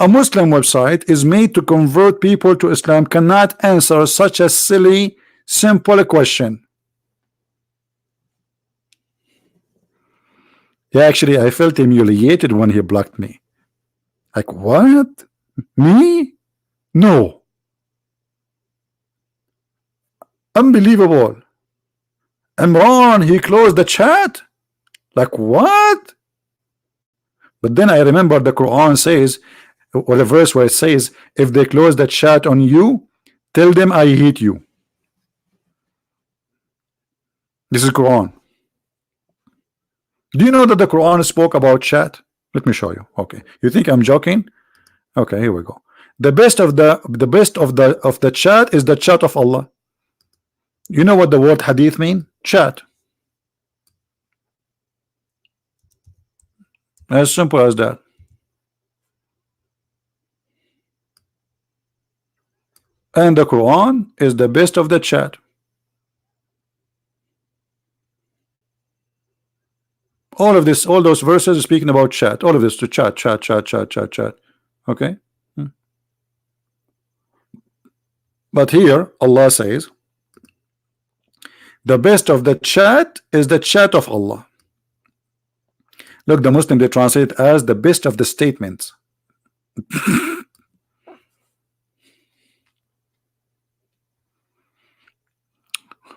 A Muslim website is made to convert people to Islam, cannot answer such a silly, simple question. Yeah, actually, I felt humiliated when he blocked me. Like, what? Me? No. Unbelievable. Imran, he closed the chat? Like, what? But then I remember the Quran says, or the verse where it says, if they close the chat on you, tell them I hate you. This is Quran. Do you know that the Quran spoke about chat? Let me show you. Okay, you think I'm joking? Okay, here we go. The best of the chat is the chat of Allah. You know what the word hadith mean? Chat. As simple as that. And the Quran is the best of the chat. All of this, all those verses are speaking about chat. All of this to chat. Okay. But here Allah says the best of the chat is the chat of Allah. Look, the Muslim, they translate it as the best of the statements.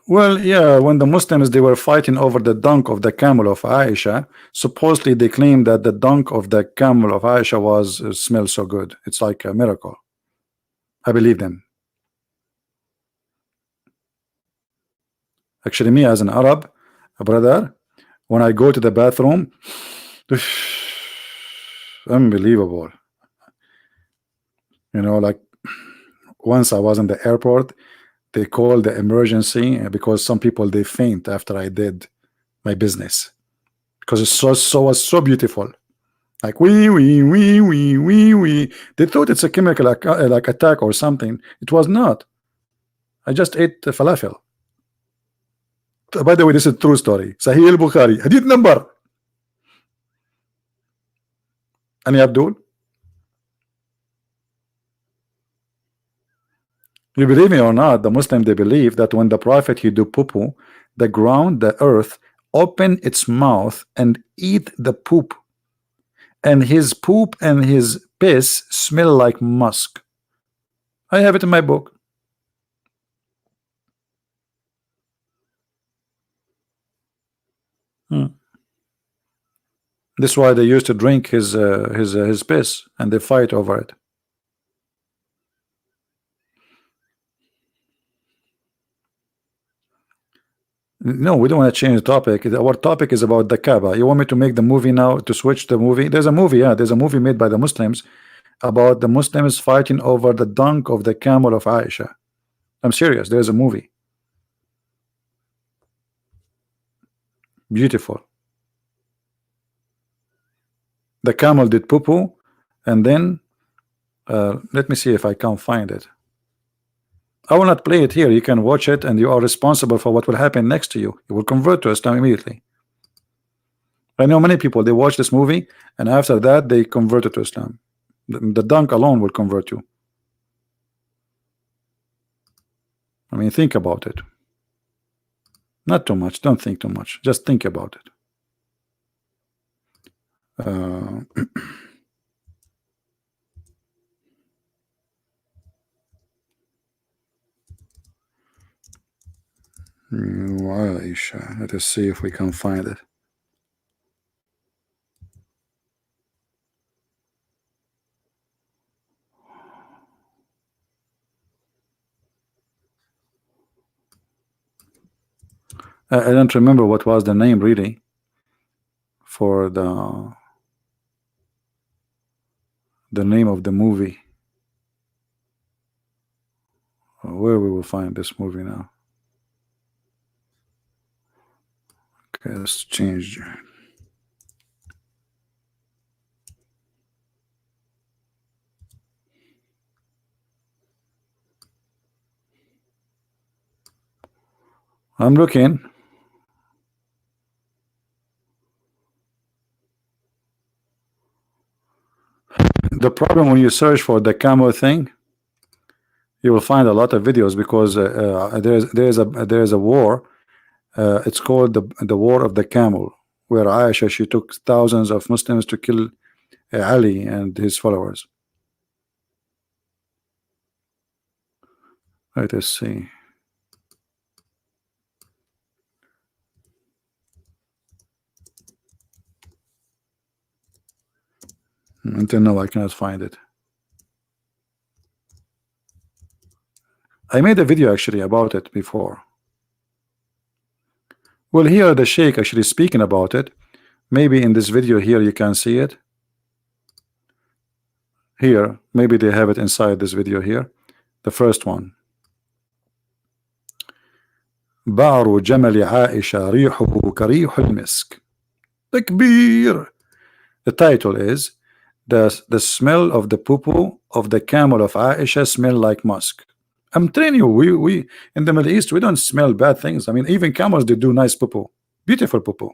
Well, yeah, when the Muslims, they were fighting over the dunk of the camel of Aisha, supposedly they claimed that the dunk of the camel of Aisha was smells so good. It's like a miracle. I believe them. Actually, me as an Arab, a brother, when I go to the bathroom, unbelievable. You know, like once I was in the airport, they called the emergency because some people they faint after I did my business because it's so beautiful. Like we. They thought it's a chemical like attack or something. It was not. I just ate falafel. By the way, this is a true story. Sahih al-Bukhari, hadith number. Ani Abdul? You believe me or not, the Muslim, they believe that when the Prophet he do poo-poo, the ground, the earth, open its mouth and eat the poop, and his poop and his piss smell like musk. I have it in my book. That's why they used to drink his piss, and they fight over it. No, we don't want to change the topic. Our topic is about the Kaaba. You want me to make the movie now, to switch the movie? There's a movie, yeah, there's a movie made by the Muslims about the Muslims fighting over the dunk of the camel of Aisha. I'm serious, there's a movie. Beautiful. The camel did poo-poo, and then let me see if I can find it. I will not play it here. You can watch it, and you are responsible for what will happen next to you. You will convert to Islam immediately. I know many people, they watch this movie, and after that they converted to Islam. The dunk alone will convert you. I mean, think about it. Not too much. Don't think too much. Just think about it. Aisha. Let us see if we can find it. I don't remember what was the name really for the name of the movie. Where we will find this movie now. Okay, let's change. I'm looking. The problem when you search for the camel thing, you will find a lot of videos because there's a war. It's called the War of the Camel, where Aisha, she took thousands of Muslims to kill Ali and his followers. Let us see. Until now, I cannot find it. I made a video actually about it before. Well, here the Sheikh actually speaking about it. Maybe in this video here you can see it. Here, maybe they have it inside this video here. The first one. بعر جمل عائشة ريحه كريح المسك. تكبير. The title is the smell of the poo-poo of the camel of Aisha smell like musk. I'm telling you, we in the Middle East we don't smell bad things. I mean, even camels, they do nice poo-poo, beautiful poo-poo.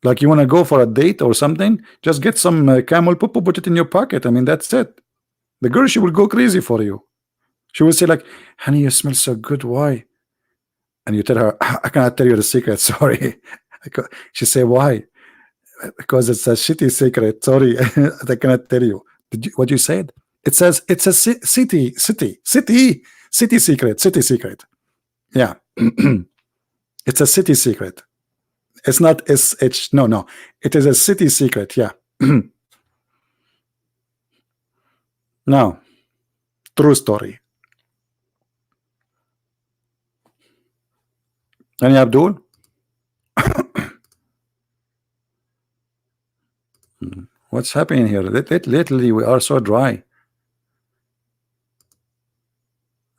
Like you want to go for a date or something, just get some camel poo-poo, put it in your pocket. I mean, that's it. The girl, she will go crazy for you. She will say like, honey, you smell so good. Why? And you tell her, I cannot tell you the secret. Sorry. She say, why? Because it's a shitty secret. Sorry, I cannot tell you. What you said? It says it's a city secret. City secret. Yeah. It's a city secret. It's not SH. No. It is a city secret. Yeah. Now, true story. Any Abdul? What's happening here? Lately we are so dry.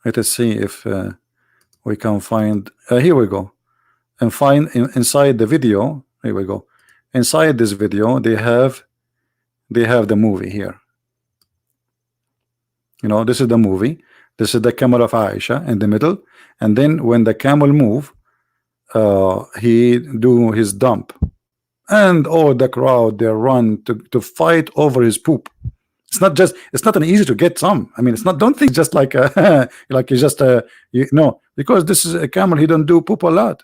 Let us see if we can find. Here we go. And find inside the video. Here we go. Inside this video, they have the movie here. You know, this is the movie. This is the camel of Aisha in the middle, and then when the camel move, he do his dump, and all the crowd they run to fight over his poop. It's not an easy to get some. I mean, it's not. Don't think just like like you just no, because this is a camel. He don't do poop a lot,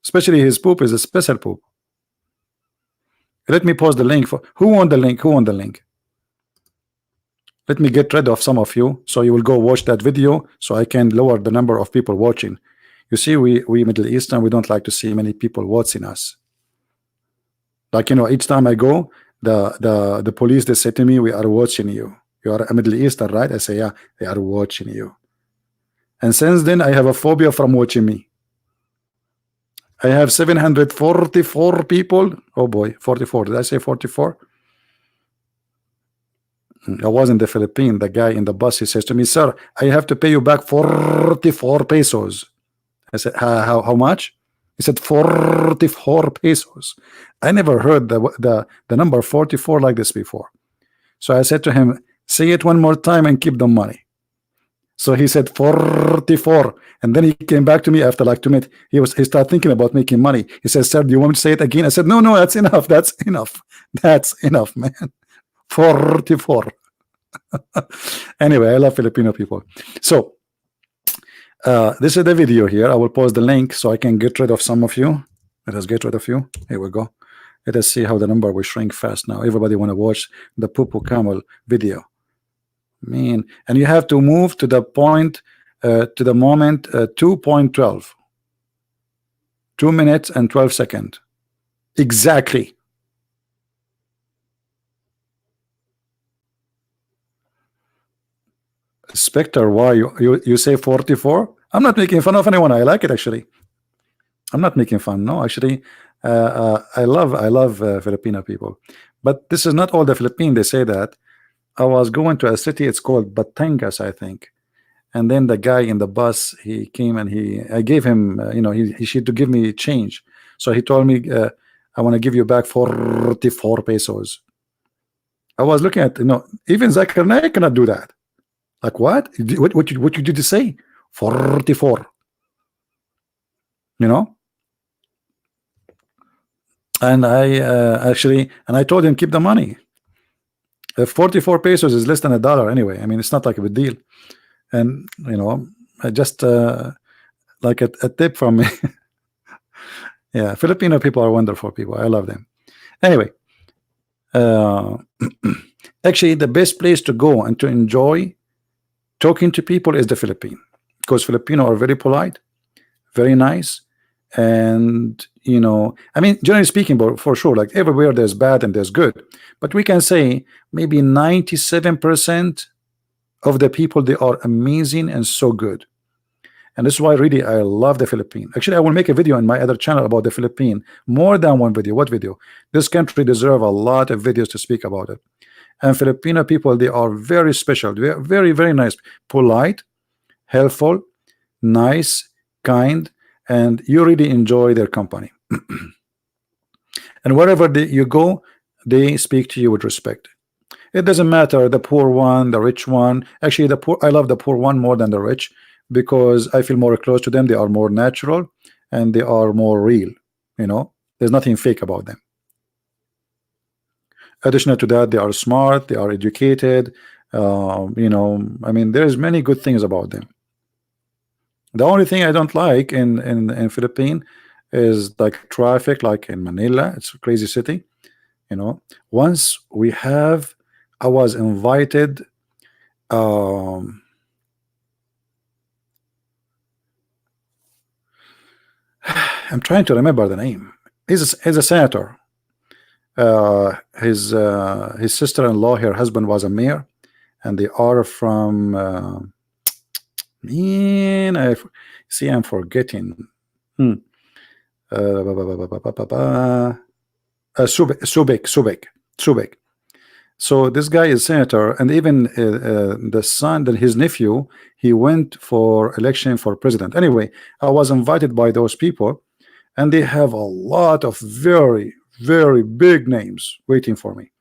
especially his poop is a special poop. Let me post the link for who won the link. Who won the link? Let me get rid of some of you, so you will go watch that video, so I can lower the number of people watching. You see, we Middle Eastern, we don't like to see many people watching us. Like, you know, each time I go, the police, they say to me, we are watching you. You are a Middle Eastern, right? I say, yeah, they are watching you. And since then, I have a phobia from watching me. I have 744 people. Oh boy, 44. Did I say 44? I was in the Philippines. The guy in the bus, he says to me, sir, I have to pay you back 44 pesos. I said, how much? He said 44 pesos. I never heard the number 44 like this before. So I said to him, say it one more time and keep the money. So he said 44, and then he came back to me after like 2 minutes. He started thinking about making money. He said, "Sir, do you want me to say it again?" I said, "No, no, that's enough. That's enough. That's enough, man. 44." Anyway, I love Filipino people. So this is the video here. I will post the link so I can get rid of some of you. Let us get rid of you. Here we go. Let us see how the number will shrink fast now. Everybody want to watch the Poo Camel video. Man, and you have to move to the point, to the moment 2.12. 2 minutes and 12 seconds. Exactly. Spectre, why you say 44? I'm not making fun of anyone. I like it actually. I'm not making fun. No, actually, I love Filipino people. But this is not all the Philippines. They say that. I was going to a city. It's called Batangas, I think. And then the guy in the bus, he came and I gave him, he should to give me change. So he told me, I want to give you back 44 pesos. I was looking at, even Zakir Naik cannot do that. Like what? What you did to say? 44. And I told him keep the money. 44 pesos is less than $1 anyway. I mean, it's not like a big deal. And I just like a tip from me. Yeah, Filipino people are wonderful people. I love them. Anyway, actually, the best place to go and to enjoy talking to people is the Philippines, because Filipino are very polite, very nice, and I mean, generally speaking, but for sure, like everywhere there's bad and there's good, but we can say maybe 97% of the people, they are amazing and so good. And this is why really I love the Philippines. Actually, I will make a video in my other channel about the Philippines, more than one video. What video? This country deserve a lot of videos to speak about it. And Filipino people, they are very special. They are very, very nice, polite, helpful, nice, kind, and you really enjoy their company. And wherever you go, they speak to you with respect. It doesn't matter the poor one, the rich one. Actually, I love the poor one more than the rich, because I feel more close to them. They are more natural and they are more real. There's nothing fake about them. Additional to that, they are smart, they are educated. I mean, there's many good things about them. The only thing I don't like in Philippines is like traffic, like in Manila. It's a crazy city. Once I was invited. I'm trying to remember the name. He's a senator. His sister-in-law, her husband was a mayor, and they are from. Man, I'm forgetting. Subek. So this guy is senator, and even the son, his nephew, he went for election for president. Anyway, I was invited by those people, and they have a lot of very, very big names waiting for me.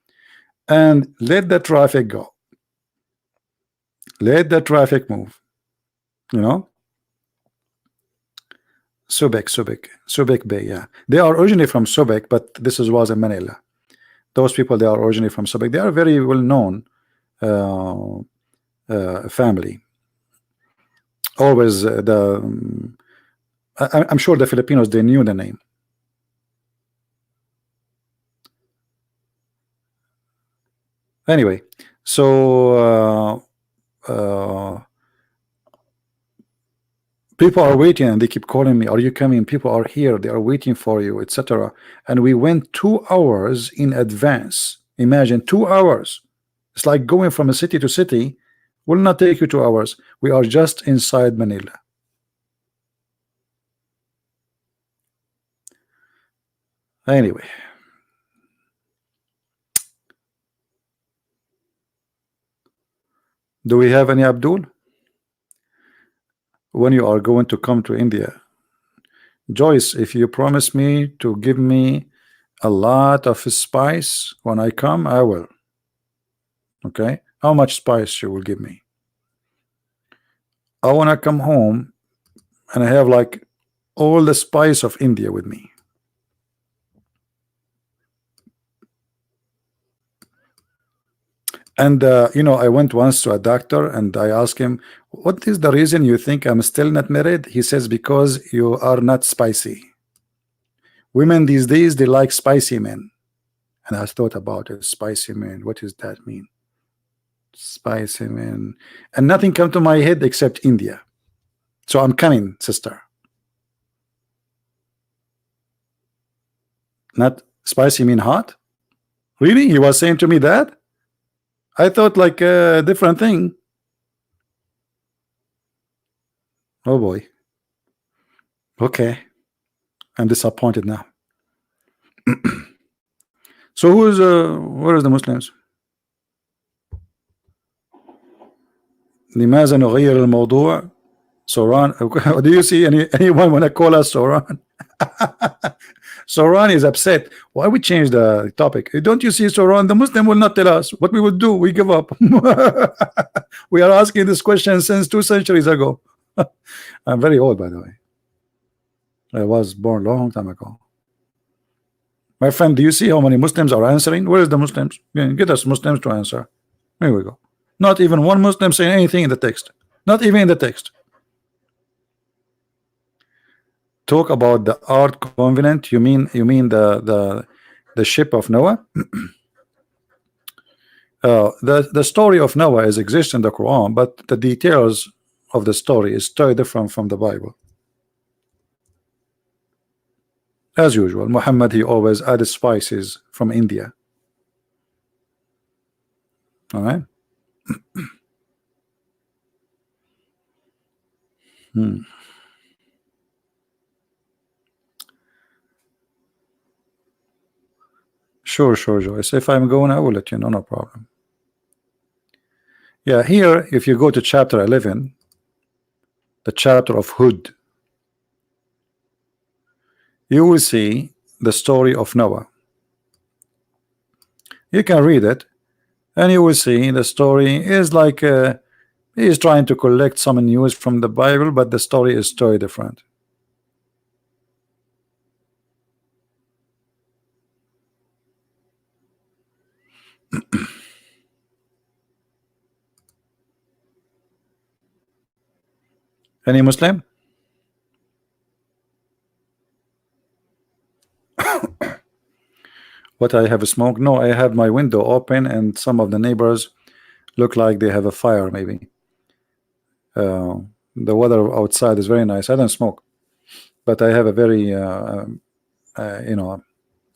And let the traffic go. Let the traffic move. Subek Bay, yeah. They are originally from Subek, but this was in Manila. Those people, they are originally from Subek. They are very well known family. Always I'm sure the Filipinos, they knew the name. Anyway, so people are waiting and they keep calling me, are you coming? People are here, they are waiting for you, etc. And we went 2 hours in advance. Imagine 2 hours. It's like going from a city to city will not take you 2 hours. We are just inside Manila. Anyway, do we have any Abdul? When you are going to come to India, Joyce, if you promise me to give me a lot of spice when I come, I will. Okay, how much spice you will give me? I want to come home and I have like all the spice of India with me. And I went once to a doctor and I asked him, what is the reason you think I'm still not married? He says, because you are not spicy. Women these days, they like spicy men. And I thought about it, spicy men. What does that mean? Spicy men. And nothing come to my head except India. So I'm coming, sister. Not spicy mean hot? Really? He was saying to me that? I thought like a different thing. Oh boy. Okay. I'm disappointed now. So who's where is the Muslims? لماذا نغير الموضوع? Soran, do you see anyone want to call us Soran? Soran is upset. Why we change the topic? Don't you see, Soran? The Muslim will not tell us what we would do. We give up. We are asking this question since 2 centuries ago. I'm very old, by the way. I was born a long time ago. My friend, do you see how many Muslims are answering? Where is the Muslims? Get us Muslims to answer. Here we go. Not even one Muslim saying anything in the text. Not even in the text. Talk about the Ark Covenant. You mean the ship of Noah? The story of Noah is exists in the Quran, but the details of the story is totally different from the Bible. As usual, Muhammad, he always added spices from India. All right. Sure, Joyce. If I'm going, I will let you know, no problem. Yeah, here, if you go to chapter 11, the chapter of Hud, you will see the story of Noah. You can read it, and you will see the story is like he is trying to collect some news from the Bible, but the story is totally different. Any Muslim? What, I have a smoke? No, I have my window open and some of the neighbors look like they have a fire maybe. The weather outside is very nice. I don't smoke, but I have a very I'm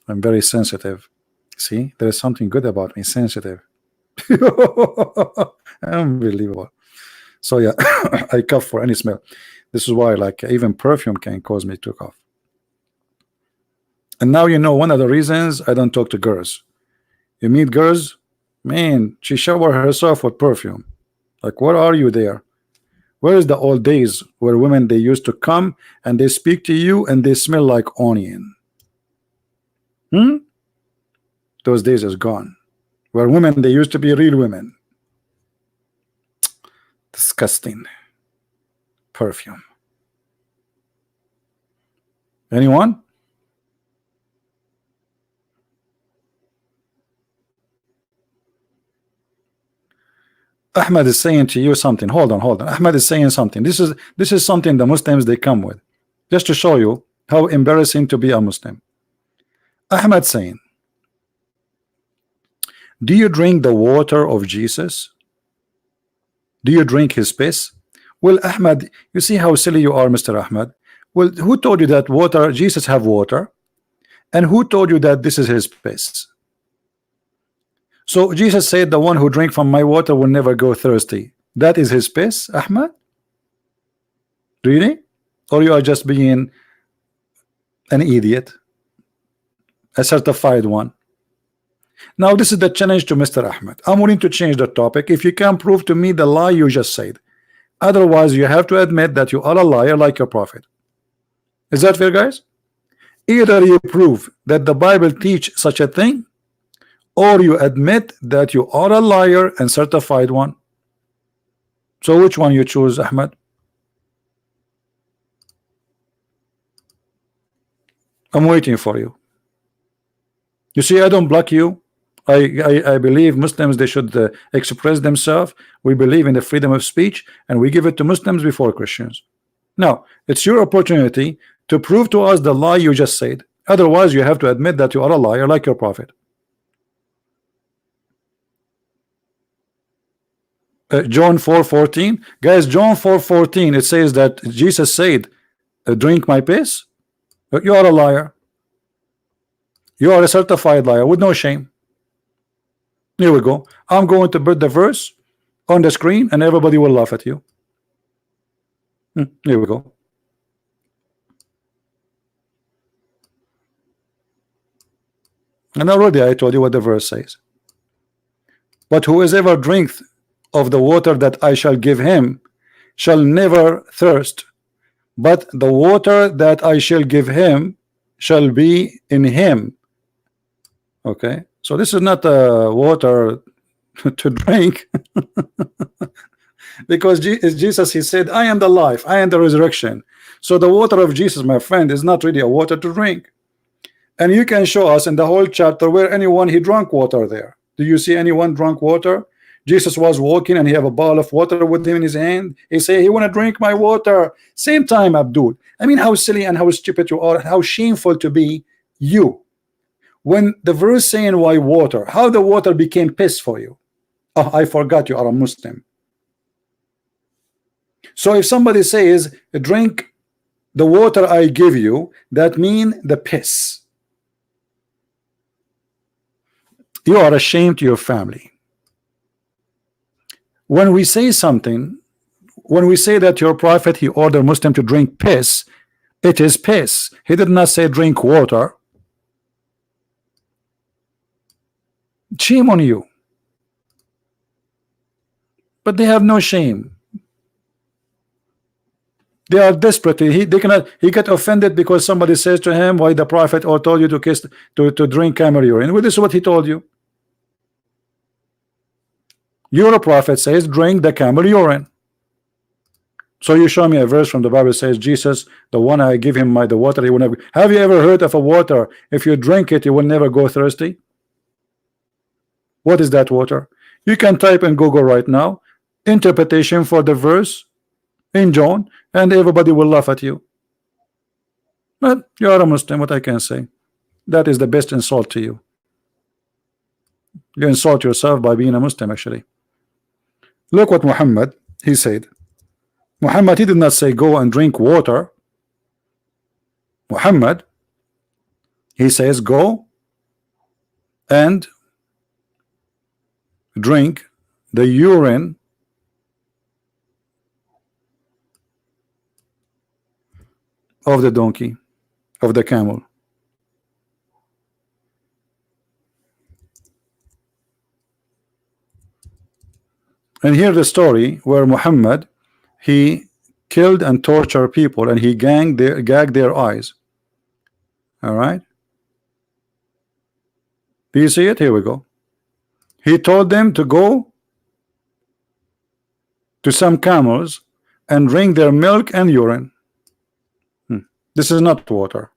very sensitive. See, there is something good about me, sensitive. Unbelievable. So yeah, I cough for any smell. This is why like even perfume can cause me to cough. And now you know one of the reasons I don't talk to girls. You meet girls, man, she shower herself with perfume. Like, where are you there? Where is the old days where women, they used to come and they speak to you and they smell like onion? Those days is gone. Where women, they used to be real women. Disgusting. Perfume. Anyone? Ahmed is saying to you something. Hold on. Ahmed is saying something. This is something the Muslims they come with, just to show you how embarrassing to be a Muslim. Ahmed saying, do you drink the water of Jesus? Do you drink his piss? Well, Ahmed, you see how silly you are, Mr. Ahmed. Well, who told you that water, Jesus have water? And who told you that this is his piss? So Jesus said, the one who drink from my water will never go thirsty. That is his piss, Ahmed? Really? Or you are just being an idiot? A certified one? Now this is the challenge to Mr. Ahmed. I'm willing to change the topic if you can prove to me the lie you just said. Otherwise, you have to admit that you are a liar like your prophet. Is that fair, guys? Either you prove that the Bible teach such a thing, or you admit that you are a liar and certified one. So which one you choose, Ahmed? I'm waiting for you. You see, I don't block you. I believe Muslims, they should express themselves. We believe in the freedom of speech, and we give it to Muslims before Christians. Now, it's your opportunity to prove to us the lie you just said. Otherwise, you have to admit that you are a liar like your prophet. John 4:14, guys. John 4:14, it says that Jesus said, drink my piss. You are a liar. You are a certified liar with no shame. Here we go. I'm going to put the verse on the screen and everybody will laugh at you. Here we go. And already I told you what the verse says. But whoever drinketh of the water that I shall give him shall never thirst, but the water that I shall give him shall be in him. Okay, so this is not water to drink. Because Jesus, he said, I am the life, I am the resurrection. So the water of Jesus, my friend, is not really a water to drink. And you can show us in the whole chapter where anyone he drank water there. Do you see anyone drunk water? Jesus was walking and he have a bottle of water with him in his hand. He say, he want to drink my water. Same time, Abdul. I mean, how silly and how stupid you are, how shameful to be you. When the verse saying why water, how the water became piss for you. Oh, I forgot you are a Muslim. So if somebody says, drink the water I give you, that mean the piss. You are ashamed to your family. When we say something, when we say that your prophet, he ordered Muslim to drink piss, it is piss. He did not say drink water. Shame on you. But they have no shame. They are desperate. They cannot. He get offended because somebody says to him, "Why the prophet or told you to kiss to drink camel urine?" Well, this is what he told you. Your prophet says, "Drink the camel urine." So you show me a verse from the Bible says Jesus, the one I give him the water, he will never. Have you ever heard of a water? If you drink it, you will never go thirsty. What is that water? You can type in Google right now, interpretation for the verse in John, and everybody will laugh at you. But you are a Muslim, what I can say. That is the best insult to you. You insult yourself by being a Muslim, actually. Look what Muhammad, he said. Muhammad, he did not say go and drink water. Muhammad, he says go and drink the urine of the donkey, of the camel. And here the story where Muhammad, he killed and tortured people and he gagged their eyes. All right, do you see it? Here we go. He told them to go to some camels and drink their milk and urine. This is not water.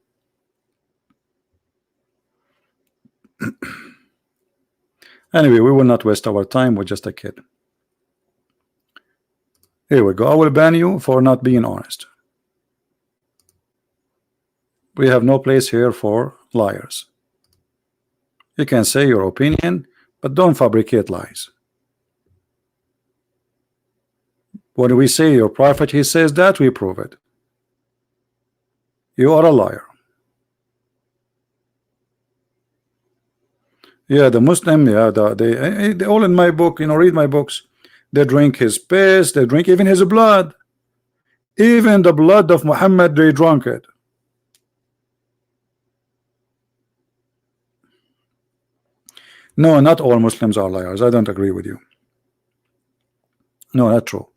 Anyway, we will not waste our time with just a kid. Here we go. I will ban you for not being honest. We have no place here for liars. You can say your opinion, but don't fabricate lies. When we say your prophet, he says that, we prove it. You are a liar. Yeah, the Muslim, yeah, they all in my book, you know, read my books. They drink his piss, they drink even his blood. Even the blood of Muhammad, they drank it. No, not all Muslims are liars. I don't agree with you. No, not true.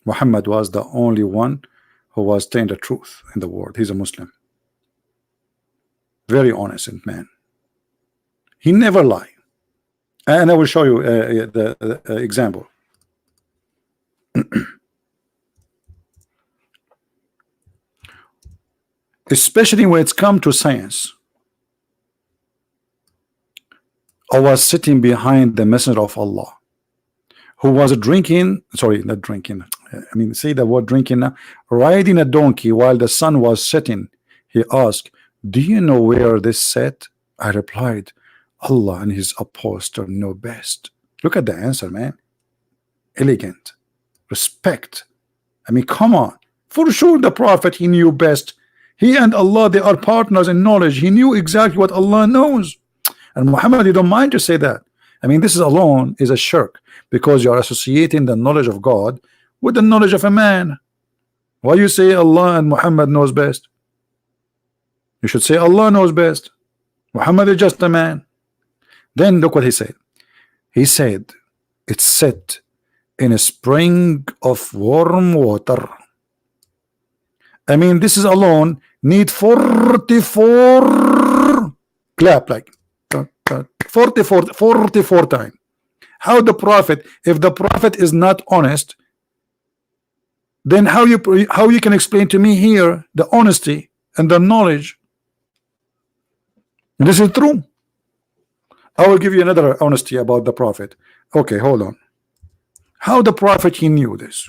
Muhammad was the only one who was telling the truth in the world. He's a Muslim. Very honest man. He never lied. And I will show you the example. especially when it's come to science. I was sitting behind the messenger of Allah, who was drinking, sorry, not drinking, I mean, say the word drinking now, riding a donkey while the sun was setting. He asked, do you know where this set? I replied, Allah and his apostle know best. Look at the answer, man. Elegant, respect. I mean, come on. For sure the prophet, he knew best. He and Allah, they are partners in knowledge. He knew exactly what Allah knows. And Muhammad, you don't mind to say that. I mean, this is alone is a shirk, because you are associating the knowledge of God with the knowledge of a man. Why you say Allah and Muhammad knows best? You should say Allah knows best. Muhammad is just a man. Then look what he said. He said, it's set in a spring of warm water. I mean, this is alone need 44 clap, like 44 times. How the prophet, if the prophet is not honest, then how you can explain to me here the honesty and the knowledge? This is true. I will give you another honesty about the prophet. Okay, hold on. How the prophet, he knew this?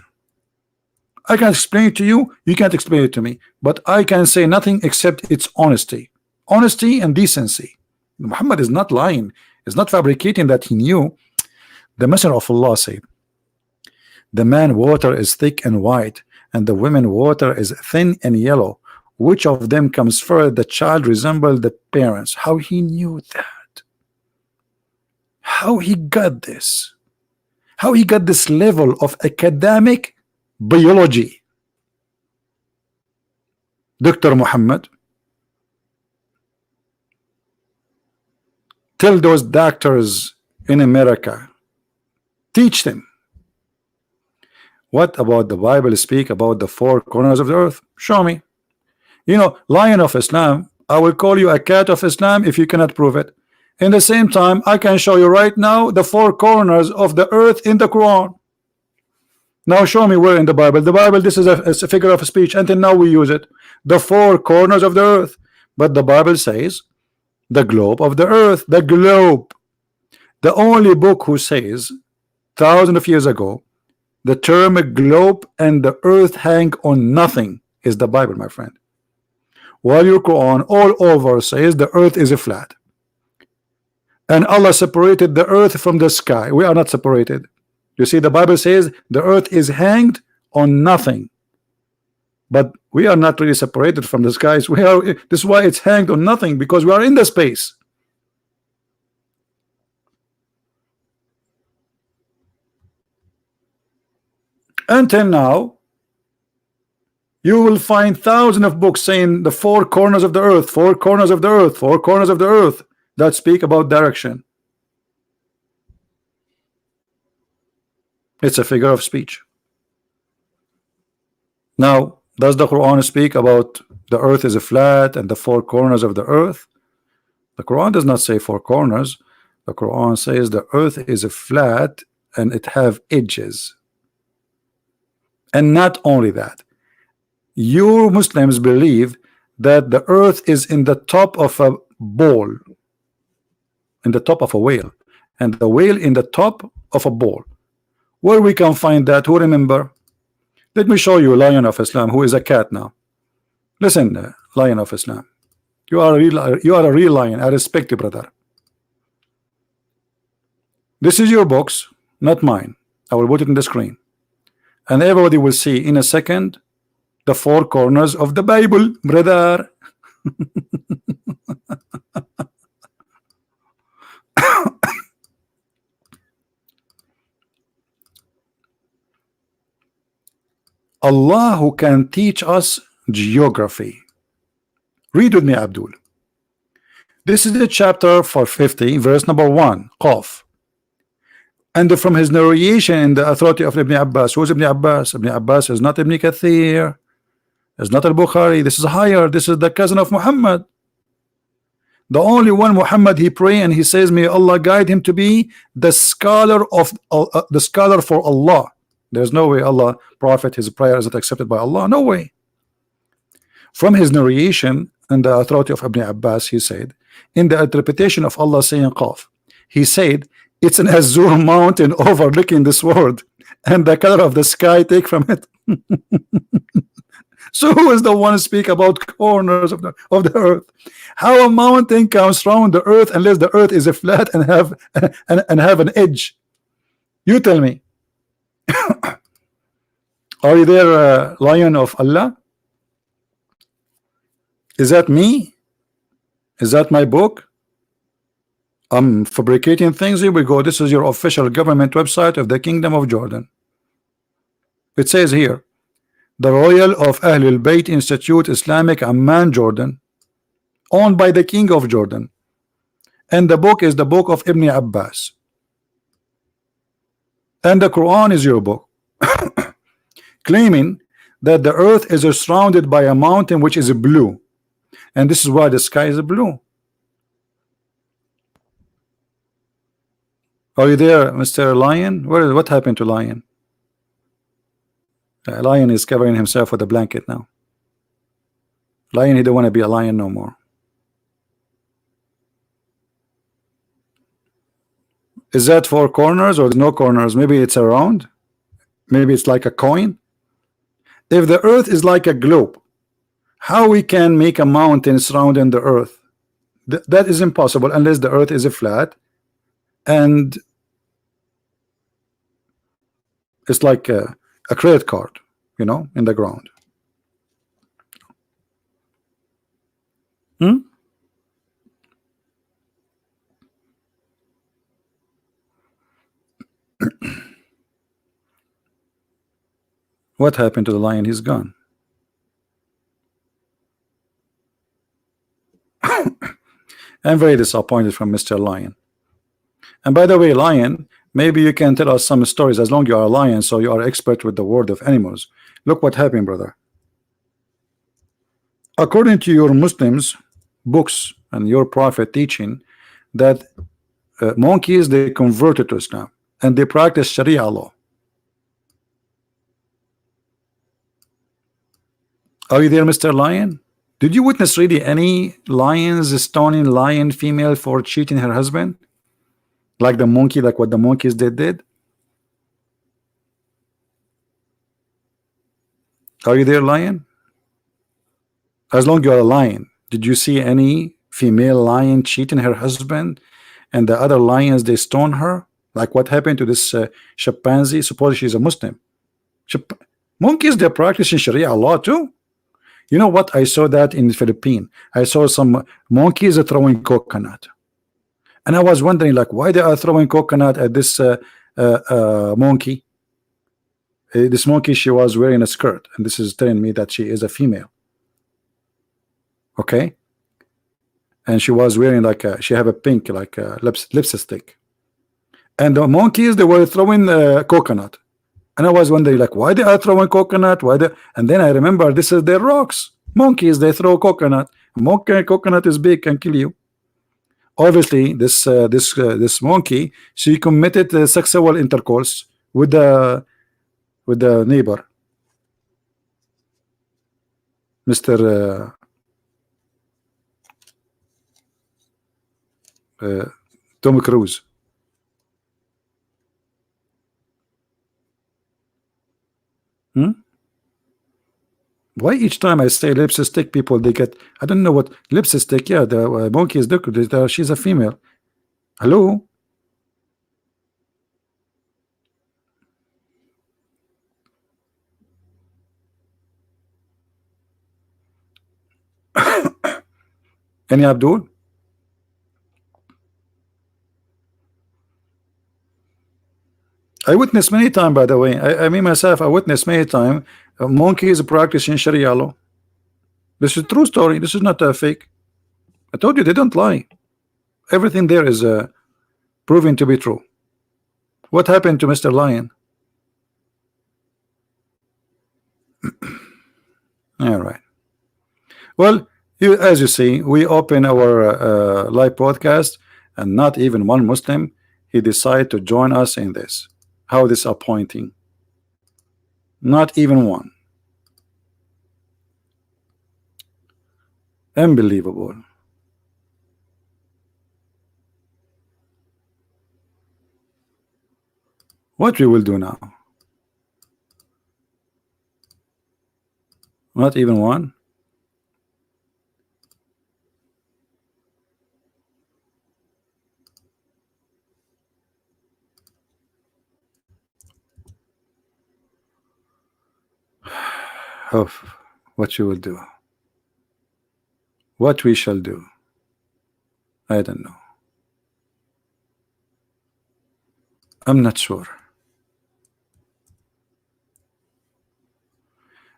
I can explain it to you, you can't explain it to me, but I can say nothing except its honesty and decency. Muhammad is not lying, is not fabricating that he knew. The messenger of Allah said, the man water is thick and white, and the women water is thin and yellow. Which of them comes first? The child resembled the parents. How he knew that? How he got this? How he got this level of academic biology? Dr. Muhammad, tell those doctors in America, teach them. What about the Bible speak about the four corners of the earth? Show me. You know, lion of Islam, I will call you a cat of Islam if you cannot prove it. In the same time, I can show you right now the four corners of the earth in the Quran. Now show me where in the Bible. The Bible, this is a figure of speech. Until now we use it. The four corners of the earth. But the Bible says the globe of the earth. The globe. The only book who says thousands of years ago the term globe and the earth hang on nothing is the Bible, my friend. While your Quran all over says the earth is a flat. And Allah separated the earth from the sky. We are not separated. You see, the Bible says the earth is hanged on nothing. But we are not really separated from the skies. We are. This is why it's hanged on nothing, because we are in the space. Until now, you will find thousands of books saying the four corners of the earth, four corners of the earth, four corners of the earth, that speak about direction. It's a figure of speech. Now, does the Quran speak about the earth is a flat and the four corners of the earth? The Quran does not say four corners. The Quran says the earth is a flat and it have edges. And not only that, you Muslims believe that the earth is in the top of a bowl, in the top of a whale, and the whale in the top of a bowl. Where we can find that? Who remember? Let me show you Lion of Islam, who is a cat now. Listen, Lion of Islam, you are a real lion. I respect you, brother. This is your box, not mine. I will put it in the screen, and everybody will see in a second the four corners of the Bible, brother. Allah who can teach us geography. Read with me, Abdul. This is the chapter 450, verse number 1, Qaf. And from his narration in the authority of Ibn Abbas. Who is Ibn Abbas? Ibn Abbas is not Ibn Kathir, is not al-Bukhari. This is higher. This is the cousin of Muhammad. The only one Muhammad he pray and he says, may Allah guide him to be the scholar of the scholar for Allah. There's no way Allah prophet his prayer is not accepted by Allah. No way. From his narration and the authority of Ibn Abbas, he said, in the interpretation of Allah saying Qaf, he said, it's an azure mountain overlooking this world, and the color of the sky take from it. So who is the one to speak about corners of the earth? How a mountain comes around the earth unless the earth is a flat and have an edge? You tell me. Are you there, lion of Allah? Is that me? Is that my book? I'm fabricating things. Here we go. This is your official government website of the Kingdom of Jordan. It says here, the Royal of Ahlul Bayt Institute Islamic Amman, Jordan, owned by the King of Jordan. And the book is the book of Ibn Abbas. And the Quran is your book. Claiming that the earth is surrounded by a mountain which is blue. And this is why the sky is blue. Are you there, Mr. Lion? What happened to Lion? Lion is covering himself with a blanket now. Lion, he don't want to be a lion no more. Is that four corners or no corners? Maybe it's a round. Maybe it's like a coin. If the earth is like a globe, how we can make a mountain surrounding the earth? That is impossible unless the earth is a flat and it's like a credit card, you know, in the ground. What happened to the lion? He's gone. I'm very disappointed from Mr. Lion. And by the way, Lion, maybe you can tell us some stories as long as you are a lion, so you are expert with the word of animals. Look what happened, brother. According to your Muslims books and your prophet teaching that monkeys, they converted to Islam and they practice Sharia law. Are you there, Mr. Lion? Did you witness really any lions stoning lion female for cheating her husband? Like the monkey, like what the monkeys did? Are you there, Lion? As long as you're a lion, did you see any female lion cheating her husband and the other lions, they stone her? Like what happened to this chimpanzee? Suppose she's a Muslim. Monkeys, they're practicing Sharia law too. You know what? I saw that in the Philippines. I saw some monkeys throwing coconut. And I was wondering, like, why they are throwing coconut at this monkey? This monkey, she was wearing a skirt, and this is telling me that she is a female. Okay, and she was wearing like she have a pink like lipstick, and the monkeys, they were throwing coconut, and I was wondering, like, why they are throwing coconut? Why they? And then I remember this is their rocks. Monkeys, they throw coconut. Coconut is big, can kill you. Obviously, this monkey, she committed sexual intercourse with the neighbor, Mr. Tom Cruise. Why each time I say lipstick, people they get, I don't know what lipstick. Yeah, the monkey is she's a female. Hello. Any Abdul? I witnessed many times, by the way. I mean myself, I witnessed many times monkeys practicing Sharia law. This is a true story. This is not a fake. I told you they don't lie. Everything there is proven to be true. What happened to Mr. Lion? All right. Well, as you see, we open our live podcast, and not even one Muslim he decided to join us in this. How disappointing. Not even one. Unbelievable. What we will do now? Not even one. Oh, what you will do? What we shall do? I don't know. I'm not sure.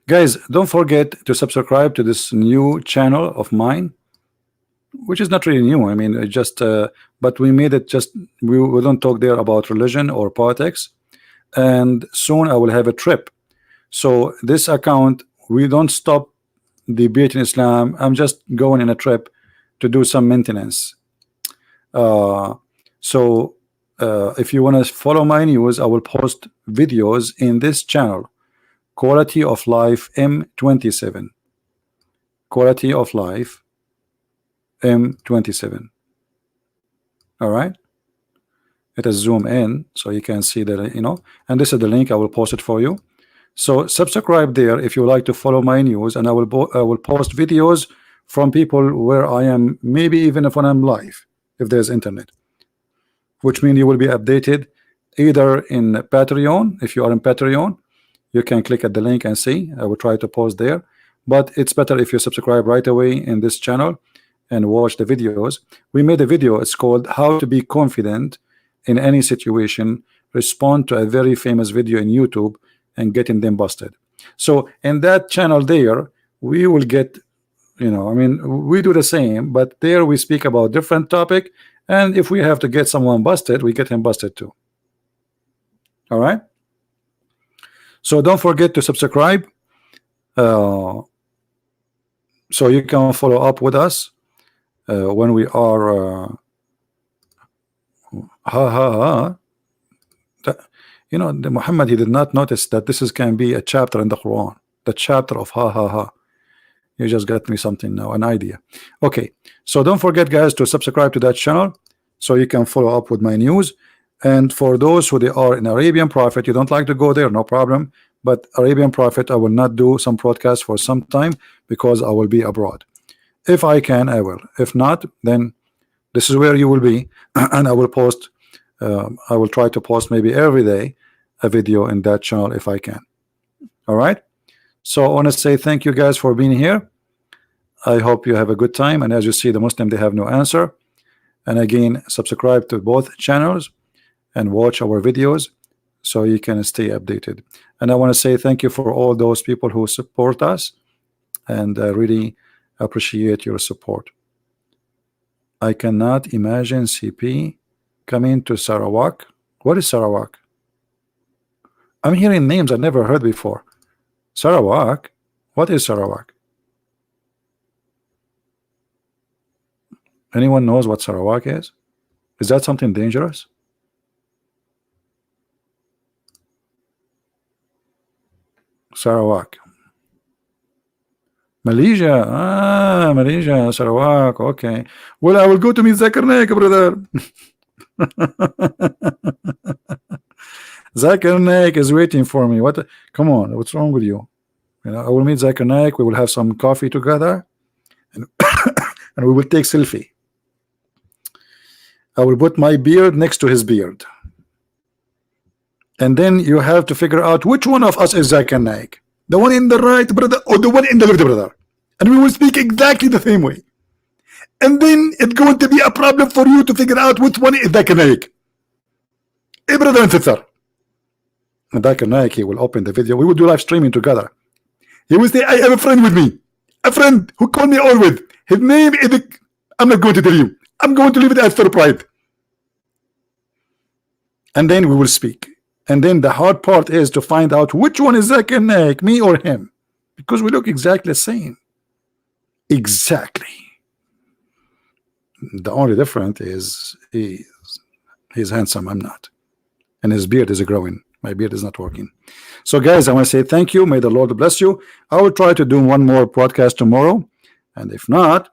Guys, don't forget to subscribe to this new channel of mine, which is not really new. I mean, it just but we made it just we don't talk there about religion or politics. And soon I will have a trip. So this account, we don't stop debating Islam. I'm just going in a trip to do some maintenance. So if you want to follow my news, I will post videos in this channel. Quality of Life M27. Quality of Life M27. All right. Let us zoom in so you can see that, you know, and this is the link. I will post it for you. So subscribe there if you like to follow my news, and I will post videos from people where I am, maybe even if when I'm live, if there's internet, which means you will be updated either in Patreon. If you are in Patreon, you can click at the link and see. I will try to post there, but it's better if you subscribe right away in this channel and watch the videos. We made a video. It's called How to Be Confident in Any Situation. Respond to a very famous video in YouTube and getting them busted. So in that channel there, we will get, you know, I mean, we do the same, but there we speak about different topic, and if we have to get someone busted, we get him busted too. All right. So don't forget to subscribe, so you can follow up with us when we are you know, the Muhammad, he did not notice that this can be a chapter in the Quran, the chapter of You just got me something now, an idea. Okay, so don't forget, guys, to subscribe to that channel so you can follow up with my news. And for those who they are in Arabian Prophet, you don't like to go there, no problem. But Arabian Prophet, I will not do some broadcast for some time because I will be abroad. If I can, I will. If not, then this is where you will be, and I will post. I will try to post maybe every day a video in that channel if I can. All right. So I want to say thank you guys for being here. I hope you have a good time. And as you see, the Muslim, they have no answer. And again, subscribe to both channels and watch our videos so you can stay updated. And I want to say thank you for all those people who support us, and I really appreciate your support. I cannot imagine CP coming to Sarawak. What is Sarawak? I'm hearing names I never heard before. Sarawak? What is Sarawak? Anyone knows what Sarawak is? Is that something dangerous? Sarawak. Malaysia. Ah, Malaysia, Sarawak. Okay. Well, I will go to meet Zakir Naik, brother. Zakir Naik is waiting for me. What? Come on, what's wrong with you? You know, I will meet Zakir Naik. We will have some coffee together, and and we will take selfie. I will put my beard next to his beard, and then you have to figure out which one of us is Zakir Naik, the one in the right, brother, or the one in the left, brother, and we will speak exactly the same way. And then it's going to be a problem for you to figure out which one is Zakir Naik. Hey, brother and sister. And Zakir Naik, he will open the video. We will do live streaming together. He will say, I have a friend with me, a friend who called me always. His name is, I'm not going to tell you. I'm going to leave it as for pride. And then we will speak. And then the hard part is to find out which one is Zakir Naik, me or him, because we look exactly the same. Exactly. The only difference is he's handsome, I'm not, and his beard is growing. My beard is not working. So guys, I want to say thank you. May the Lord bless you. I will try to do one more podcast tomorrow, And if not,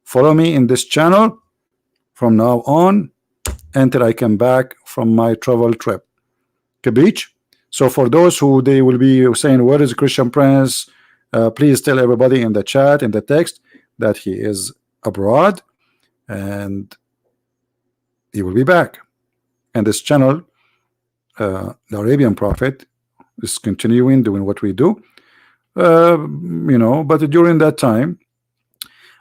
follow me in this channel from now on until I come back from my travel trip. Beach. So for those who they will be saying, where is Christian Prince? Please tell everybody in the chat, in the text, that he is abroad and he will be back. And this channel, the Arabian Prophet, is continuing doing what we do. But during that time,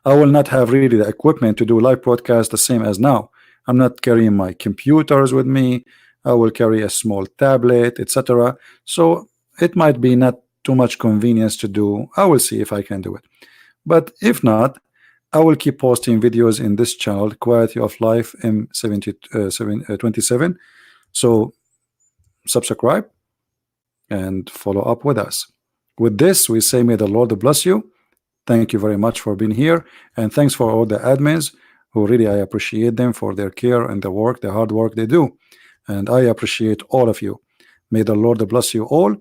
I will not have really the equipment to do live broadcast the same as now. I'm not carrying my computers with me. I will carry a small tablet, etc. So it might be not too much convenience to do. I will see if I can do it. But if not, I will keep posting videos in this channel, Quality of Life M27. So subscribe and follow up with us. With this, we say, may the Lord bless you. Thank you very much for being here, and thanks for all the admins who really I appreciate them for their care and the work, the hard work they do, and I appreciate all of you. May the Lord bless you all,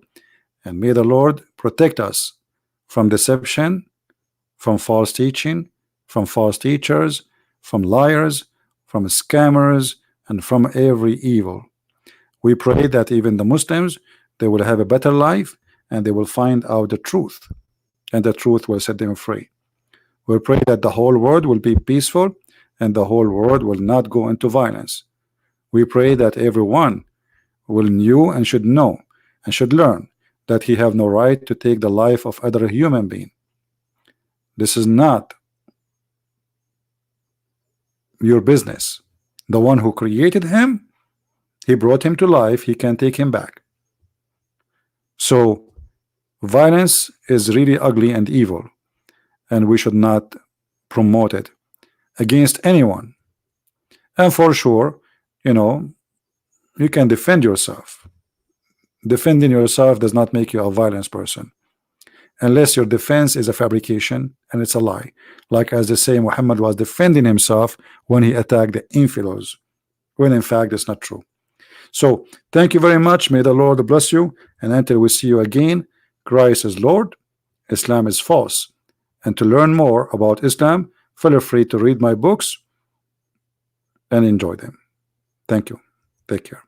and may the Lord protect us from deception, from false teaching, from false teachers, from liars, from scammers, and from every evil. We pray that even the Muslims, they will have a better life and they will find out the truth, and the truth will set them free. We pray that the whole world will be peaceful and the whole world will not go into violence. We pray that everyone will know and should know and should learn that he have no right to take the life of other human being. This is not your business. The one who created him, he brought him to life, he can take him back. So violence is really ugly and evil, and we should not promote it against anyone. And for sure, you can defend yourself. Defending yourself does not make you a violent person, unless your defense is a fabrication and it's a lie, like as they say Muhammad was defending himself when he attacked the infidels, when in fact it's not true. So thank you very much. May the Lord bless you, and until we see you again, Christ is Lord, Islam is false. And to learn more about Islam, feel free to read my books and enjoy them. Thank you. Take care.